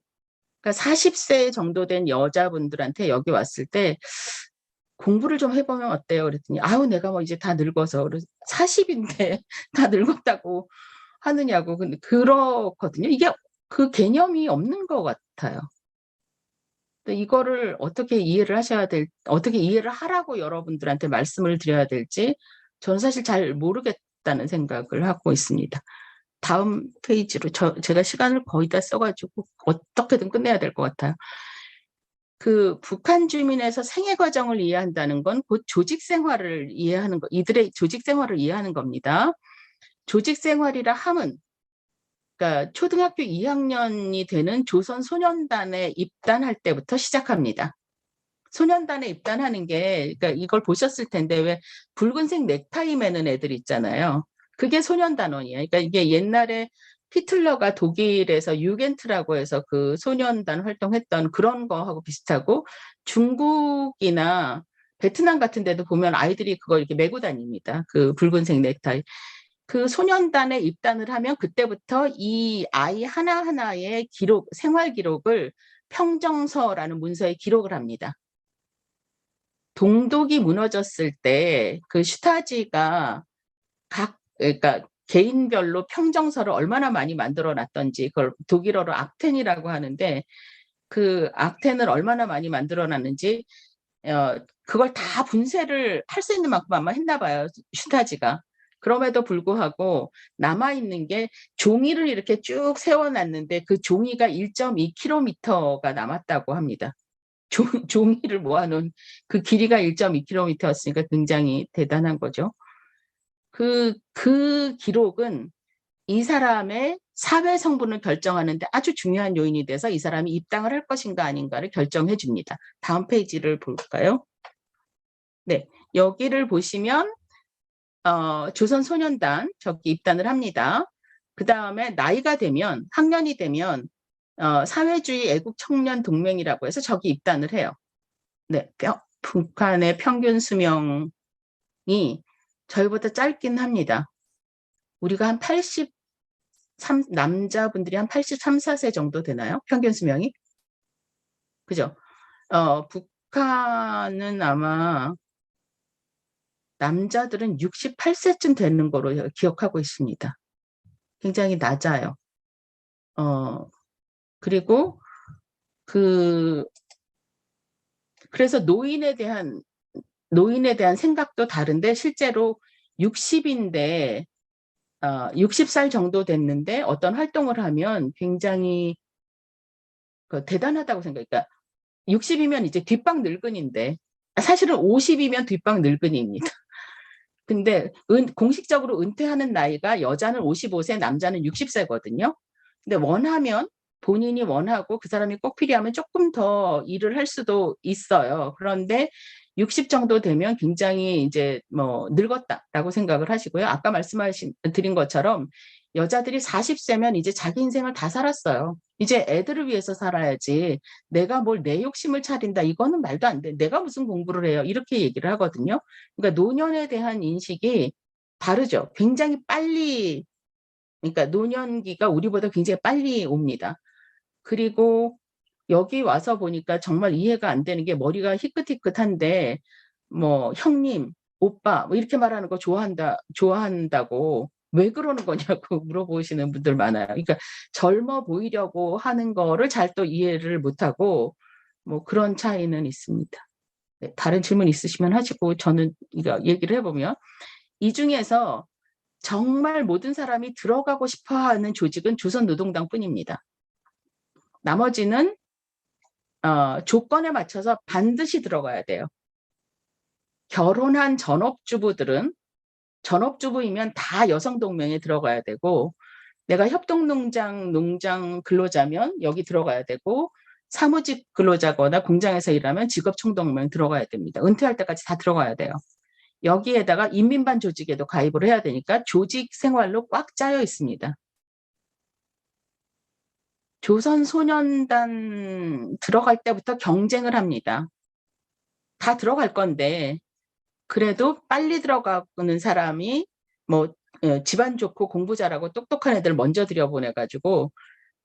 그러니까 40세 정도 된 여자분들한테 여기 왔을 때 공부를 좀 해보면 어때요? 그랬더니 아우 내가 뭐 이제 다 늙어서 40인데 다 늙었다고 하느냐고. 근데 그렇거든요. 이게 그 개념이 없는 것 같아요. 근데 이거를 어떻게 이해를 하셔야 어떻게 이해를 하라고 여러분들한테 말씀을 드려야 될지 저는 사실 잘 모르겠다는 생각을 하고 있습니다. 다음 페이지로 제가 시간을 거의 다 써가지고 어떻게든 끝내야 될 것 같아요. 그 북한 주민에서 생애 과정을 이해한다는 건 곧 조직 생활을 이해하는 거, 이들의 조직 생활을 이해하는 겁니다. 조직 생활이라 함은 그러니까 초등학교 2학년이 되는 조선 소년단에 입단할 때부터 시작합니다. 소년단에 입단하는 게 그러니까 이걸 보셨을 텐데 왜 붉은색 넥타이 매는 애들 있잖아요. 그게 소년단원이에요. 그러니까 이게 옛날에 히틀러가 독일에서 유겐트라고 해서 그 소년단 활동했던 그런 거하고 비슷하고 중국이나 베트남 같은 데도 보면 아이들이 그걸 이렇게 메고 다닙니다. 그 붉은색 넥타이. 그 소년단에 입단을 하면 그때부터 이 아이 하나하나의 기록, 생활 기록을 평정서라는 문서에 기록을 합니다. 동독이 무너졌을 때 그 슈타지가 그러니까 개인별로 평정서를 얼마나 많이 만들어 놨던지 그걸 독일어로 악텐이라고 하는데 그 악텐을 얼마나 많이 만들어 놨는지 그걸 다 분쇄를 할 수 있는 만큼 아마 했나 봐요. 슈타지가. 그럼에도 불구하고 남아있는 게 종이를 이렇게 쭉 세워놨는데 그 종이가 1.2km가 남았다고 합니다. 종이를 모아놓은 그 길이가 1.2km였으니까 굉장히 대단한 거죠. 그 기록은 이 사람의 사회 성분을 결정하는데 아주 중요한 요인이 돼서 이 사람이 입당을 할 것인가 아닌가를 결정해 줍니다. 다음 페이지를 볼까요? 네, 여기를 보시면 조선소년단 저기 입단을 합니다. 그 다음에 나이가 되면 학년이 되면 사회주의 애국청년동맹이라고 해서 저기 입단을 해요. 네, 북한의 평균 수명이 저희보다 짧긴 합니다. 우리가 한 83, 남자분들이 한 83, 4세 정도 되나요? 평균 수명이? 그죠? 북한은 아마 남자들은 68세쯤 되는 거로 기억하고 있습니다. 굉장히 낮아요. 그리고 그래서 노인에 대한 생각도 다른데 실제로 60인데 60살 정도 됐는데 어떤 활동을 하면 굉장히 대단하다고 생각해요. 그러니까 60이면 이제 뒷방 늙은인데 사실은 50이면 뒷방 늙은이입니다. 근데 공식적으로 은퇴하는 나이가 여자는 55세, 남자는 60세거든요. 근데 원하면 본인이 원하고 그 사람이 꼭 필요하면 조금 더 일을 할 수도 있어요. 그런데 60 정도 되면 굉장히 이제 뭐 늙었다라고 생각을 하시고요. 아까 드린 것처럼 여자들이 40세면 이제 자기 인생을 다 살았어요. 이제 애들을 위해서 살아야지 내가 뭘 내 욕심을 차린다 이거는 말도 안 돼. 내가 무슨 공부를 해요. 이렇게 얘기를 하거든요. 그러니까 노년에 대한 인식이 다르죠. 굉장히 빨리 그러니까 노년기가 우리보다 굉장히 빨리 옵니다. 그리고 여기 와서 보니까 정말 이해가 안 되는 게 머리가 희끗희끗한데 뭐 형님, 오빠 뭐 이렇게 말하는 거 좋아한다고 왜 그러는 거냐고 물어보시는 분들 많아요. 그러니까 젊어 보이려고 하는 거를 잘 또 이해를 못하고 뭐 그런 차이는 있습니다. 네, 다른 질문 있으시면 하시고 저는 이거 얘기를 해보면 이 중에서 정말 모든 사람이 들어가고 싶어하는 조직은 조선노동당뿐입니다. 나머지는 조건에 맞춰서 반드시 들어가야 돼요. 결혼한 전업주부이면 다 여성동맹에 들어가야 되고 내가 농장 근로자면 여기 들어가야 되고 사무직 근로자거나 공장에서 일하면 직업총동맹 들어가야 됩니다. 은퇴할 때까지 다 들어가야 돼요. 여기에다가 인민반 조직에도 가입을 해야 되니까 조직 생활로 꽉 짜여 있습니다. 조선소년단 들어갈 때부터 경쟁을 합니다. 다 들어갈 건데 그래도 빨리 들어가는 사람이 뭐 집안 좋고 공부 잘하고 똑똑한 애들 먼저 들여보내가지고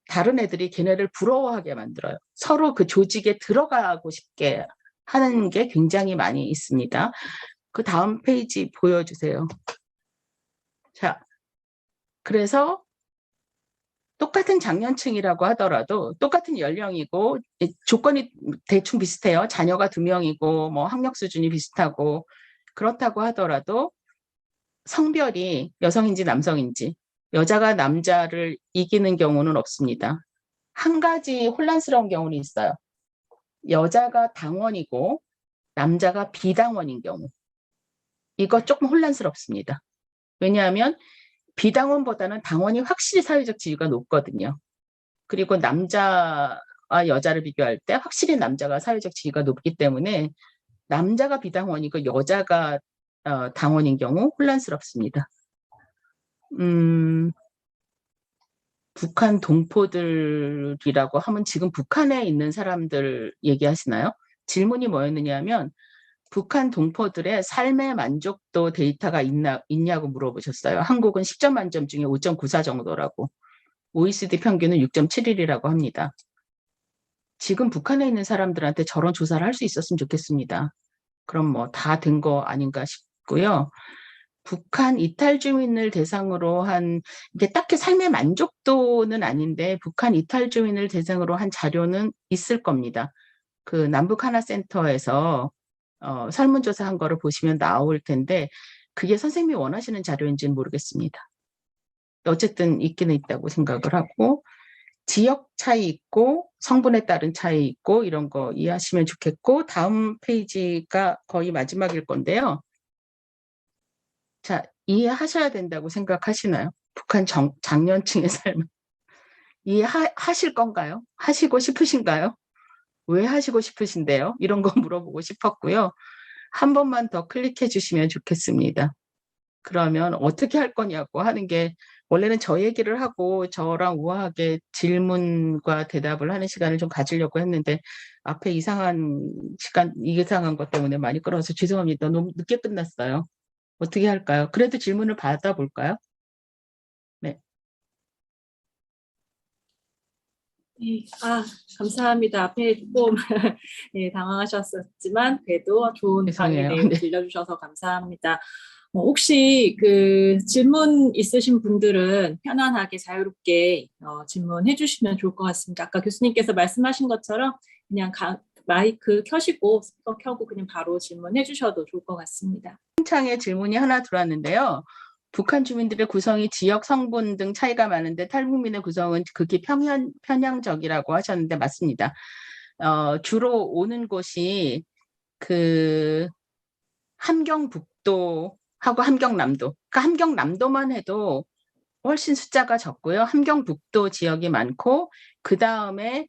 다른 애들이 걔네를 부러워하게 만들어요. 서로 그 조직에 들어가고 싶게 하는 게 굉장히 많이 있습니다. 그 다음 페이지 보여주세요. 자, 그래서 똑같은 장년층이라고 하더라도 똑같은 연령이고 조건이 대충 비슷해요. 자녀가 2명이고 뭐 학력 수준이 비슷하고 그렇다고 하더라도 성별이 여성인지 남성인지 여자가 남자를 이기는 경우는 없습니다. 한 가지 혼란스러운 경우는 있어요. 여자가 당원이고 남자가 비당원인 경우. 이거 조금 혼란스럽습니다. 왜냐하면 비당원보다는 당원이 확실히 사회적 지위가 높거든요. 그리고 남자와 여자를 비교할 때 확실히 남자가 사회적 지위가 높기 때문에 남자가 비당원이고 여자가 당원인 경우 혼란스럽습니다. 북한 동포들이라고 하면 지금 북한에 있는 사람들 얘기하시나요? 질문이 뭐였느냐 하면 북한 동포들의 삶의 만족도 데이터가 있냐고 물어보셨어요. 한국은 10점 만점 중에 5.94 정도라고. OECD 평균은 6.71이라고 합니다. 지금 북한에 있는 사람들한테 저런 조사를 할 수 있었으면 좋겠습니다. 그럼 뭐 다 된 거 아닌가 싶고요. 북한 이탈 주민을 대상으로 한, 이게 딱히 삶의 만족도는 아닌데 북한 이탈 주민을 대상으로 한 자료는 있을 겁니다. 그 남북 하나센터에서 설문조사한 거를 보시면 나올 텐데 그게 선생님이 원하시는 자료인지는 모르겠습니다. 어쨌든 있기는 있다고 생각을 하고 지역 차이 있고 성분에 따른 차이 있고 이런 거 이해하시면 좋겠고 다음 페이지가 거의 마지막일 건데요. 자, 이해하셔야 된다고 생각하시나요? 북한 장년층의 삶을 이해하실 건가요? 하시고 싶으신가요? 왜 하시고 싶으신데요? 이런 거 물어보고 싶었고요. 한 번만 더 클릭해 주시면 좋겠습니다. 그러면 어떻게 할 거냐고 하는 게 원래는 저 얘기를 하고 저랑 우아하게 질문과 대답을 하는 시간을 좀 가지려고 했는데 앞에 이상한 것 때문에 많이 끌어서 죄송합니다. 너무 늦게 끝났어요. 어떻게 할까요? 그래도 질문을 받아볼까요? 네. 네, 감사합니다. 앞에 조금 네, 당황하셨었지만 그래도 좋은 강의 죄송해요. 내용 네. 들려주셔서 감사합니다. 혹시 그 질문 있으신 분들은 편안하게 자유롭게 질문해 주시면 좋을 것 같습니다. 아까 교수님께서 말씀하신 것처럼 그냥 마이크 켜시고 스피커 켜고 그냥 바로 질문해 주셔도 좋을 것 같습니다. 창에 질문이 하나 들어왔는데요. 북한 주민들의 구성이 지역 성분 등 차이가 많은데 탈북민의 구성은 극히 편향적이라고 하셨는데 맞습니다. 주로 오는 곳이 그 함경북도하고 함경남도. 그러니까 함경남도만 해도 훨씬 숫자가 적고요. 함경북도 지역이 많고 그 다음에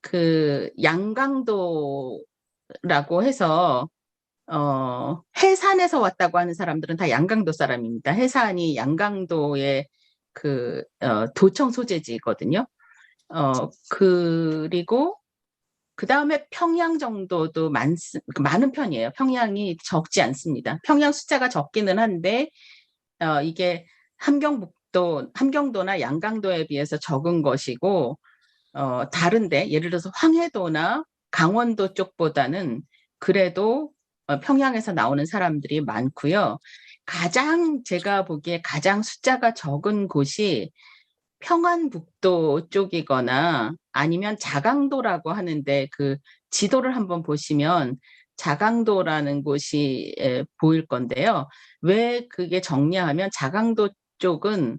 그 양강도라고 해서 해산에서 왔다고 하는 사람들은 다 양강도 사람입니다. 해산이 양강도의 그 도청 소재지거든요. 그리고 그 다음에 평양 정도도 많은 편이에요. 평양이 적지 않습니다. 평양 숫자가 적기는 한데 이게 함경도나 양강도에 비해서 적은 것이고 다른데 예를 들어서 황해도나 강원도 쪽보다는 그래도 평양에서 나오는 사람들이 많고요. 제가 보기에 가장 숫자가 적은 곳이 평안북도 쪽이거나 아니면 자강도라고 하는데 그 지도를 한번 보시면 자강도라는 곳이 보일 건데요. 왜 그게 적냐하면 자강도 쪽은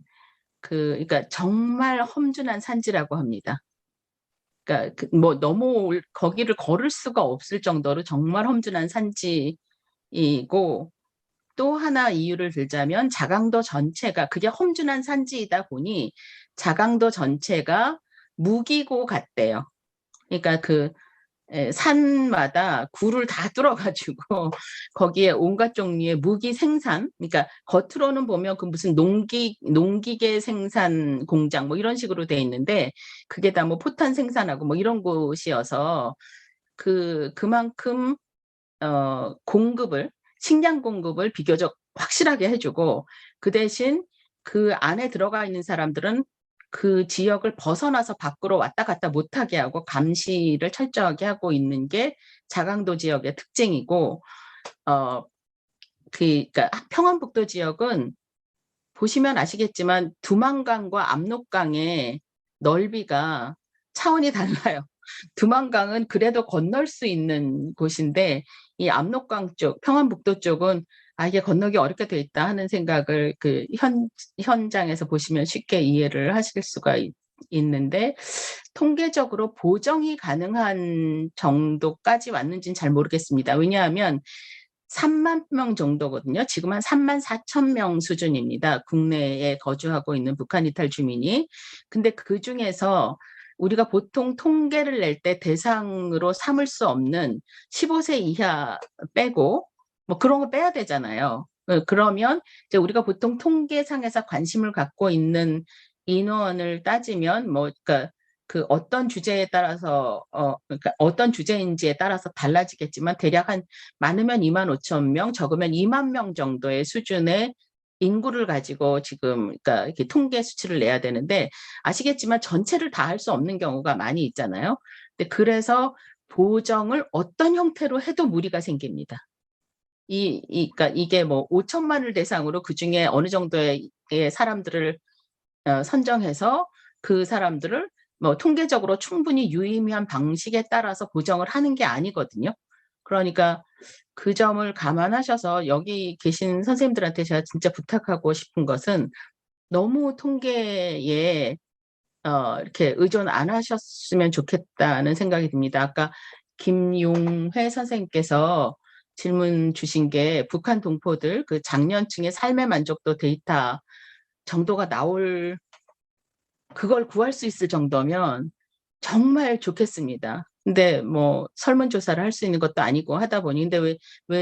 그러니까 정말 험준한 산지라고 합니다. 그러니까 뭐 너무 거기를 걸을 수가 없을 정도로 정말 험준한 산지이고 또 하나 이유를 들자면 자강도 전체가 그게 험준한 산지이다 보니 자강도 전체가 무기고 같대요. 그러니까 그 산마다 굴을 다 뚫어가지고 거기에 온갖 종류의 무기 생산, 그러니까 겉으로는 보면 그 무슨 농기계 생산 공장 뭐 이런 식으로 돼 있는데 그게 다 뭐 포탄 생산하고 뭐 이런 곳이어서 그만큼 식량 공급을 비교적 확실하게 해주고 그 대신 그 안에 들어가 있는 사람들은 그 지역을 벗어나서 밖으로 왔다 갔다 못하게 하고 감시를 철저하게 하고 있는 게 자강도 지역의 특징이고, 그러니까 평안북도 지역은 보시면 아시겠지만 두만강과 압록강의 넓이가 차원이 달라요. 두만강은 그래도 건널 수 있는 곳인데 이 압록강 쪽, 평안북도 쪽은 이게 건너기 어렵게 돼 있다 하는 생각을 그 현장에서 보시면 쉽게 이해를 하실 수가 있는데, 통계적으로 보정이 가능한 정도까지 왔는지는 잘 모르겠습니다. 왜냐하면 3만 명 정도거든요. 지금 한 3만 4천 명 수준입니다. 국내에 거주하고 있는 북한 이탈 주민이. 근데 그 중에서 우리가 보통 통계를 낼 때 대상으로 삼을 수 없는 15세 이하 빼고 뭐 그런 거 빼야 되잖아요. 그러면 이제 우리가 보통 통계상에서 관심을 갖고 있는 인원을 따지면 뭐 그러니까 그 어떤 주제에 따라서 그러니까 어떤 주제인지에 따라서 달라지겠지만 대략 한 많으면 2만 5천 명, 적으면 2만 명 정도의 수준의 인구를 가지고 지금 그러니까 이렇게 통계 수치를 내야 되는데, 아시겠지만 전체를 다 할 수 없는 경우가 많이 있잖아요. 근데 그래서 보정을 어떤 형태로 해도 무리가 생깁니다. 그러니까 이게 뭐 5천만을 대상으로 그 중에 어느 정도의 사람들을 선정해서 그 사람들을 뭐 통계적으로 충분히 유의미한 방식에 따라서 보정을 하는 게 아니거든요. 그러니까 그 점을 감안하셔서 여기 계신 선생님들한테 제가 진짜 부탁하고 싶은 것은 너무 통계에 이렇게 의존 안 하셨으면 좋겠다는 생각이 듭니다. 아까 김용회 선생님께서 질문 주신 게 북한 동포들 그 장년층의 삶의 만족도 데이터 정도가 나올, 그걸 구할 수 있을 정도면 정말 좋겠습니다. 근데 뭐 설문조사를 할 수 있는 것도 아니고 하다 보니, 근데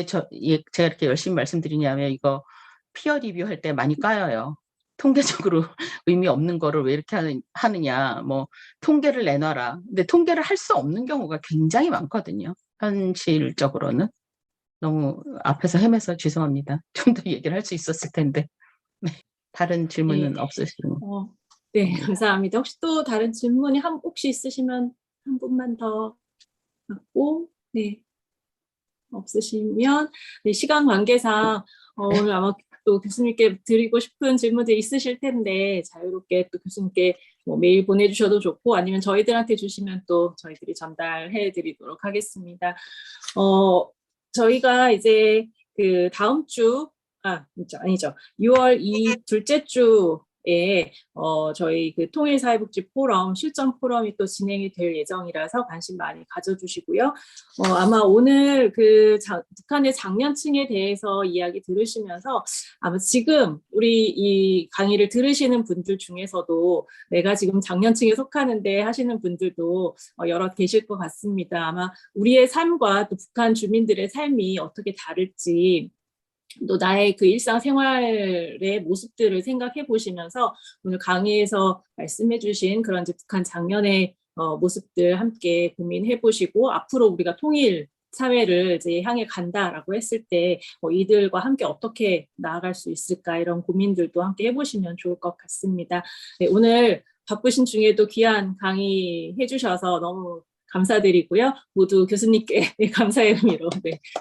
제가 이렇게 열심히 말씀드리냐면 이거 피어 리뷰 할 때 많이 까여요. 통계적으로 의미 없는 거를 왜 이렇게 하느냐, 뭐 통계를 내놔라. 근데 통계를 할 수 없는 경우가 굉장히 많거든요. 현실적으로는. 너무 앞에서 헤매서 죄송합니다. 좀 더 얘기를 할 수 있었을 텐데. 네. 다른 질문은 네. 없으시면. 네, 감사합니다. 혹시 또 다른 질문이 혹시 있으시면 한 분만 더 받고, 네, 없으시면, 네, 시간 관계상 오늘 아마 또 교수님께 드리고 싶은 질문들이 있으실 텐데 자유롭게 또 교수님께 뭐 메일 보내주셔도 좋고 아니면 저희들한테 주시면 또 저희들이 전달해 드리도록 하겠습니다. 저희가 이제 그 다음 주, 아니죠. 6월 둘째 주에 저희 그 통일사회복지 포럼, 실전 포럼이 또 진행이 될 예정이라서 관심 많이 가져주시고요. 아마 오늘 그 북한의 장년층에 대해서 이야기 들으시면서 아마 지금 우리 이 강의를 들으시는 분들 중에서도 내가 지금 장년층에 속하는데 하시는 분들도 여러 계실 것 같습니다. 아마 우리의 삶과 또 북한 주민들의 삶이 어떻게 다를지 또 나의 그 일상생활의 모습들을 생각해 보시면서 오늘 강의에서 말씀해 주신 그런 이제 북한 장년의 모습들 함께 고민해 보시고 앞으로 우리가 통일 사회를 이제 향해 간다라고 했을 때 이들과 함께 어떻게 나아갈 수 있을까 이런 고민들도 함께 해보시면 좋을 것 같습니다. 네, 오늘 바쁘신 중에도 귀한 강의 해주셔서 너무 감사드리고요. 모두 교수님께 감사의 의미로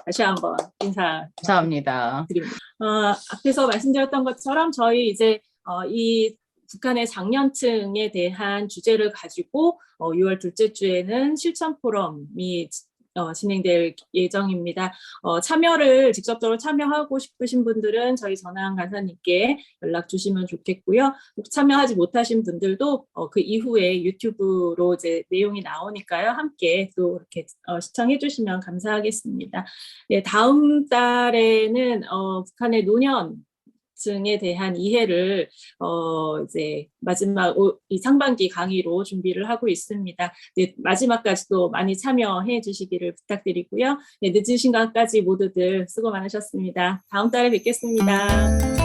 다시 한번 감사합니다. 인사드립니다. 앞에서 말씀드렸던 것처럼 저희 이제 이 북한의 장년층에 대한 주제를 가지고 6월 둘째 주에는 실천 포럼이 진행될 예정입니다. 참여를 직접적으로 참여하고 싶으신 분들은 저희 전한 간사님께 연락 주시면 좋겠고요. 참여하지 못하신 분들도 그 이후에 유튜브로 이제 내용이 나오니까요. 함께 또 이렇게 시청해 주시면 감사하겠습니다. 네, 다음 달에는 북한의 노년 층에 대한 이해를 이제 마지막 이 상반기 강의로 준비를 하고 있습니다. 네, 마지막까지도 많이 참여해 주시기를 부탁드리고요. 네, 늦은 시간까지 모두들 수고 많으셨습니다. 다음 달에 뵙겠습니다.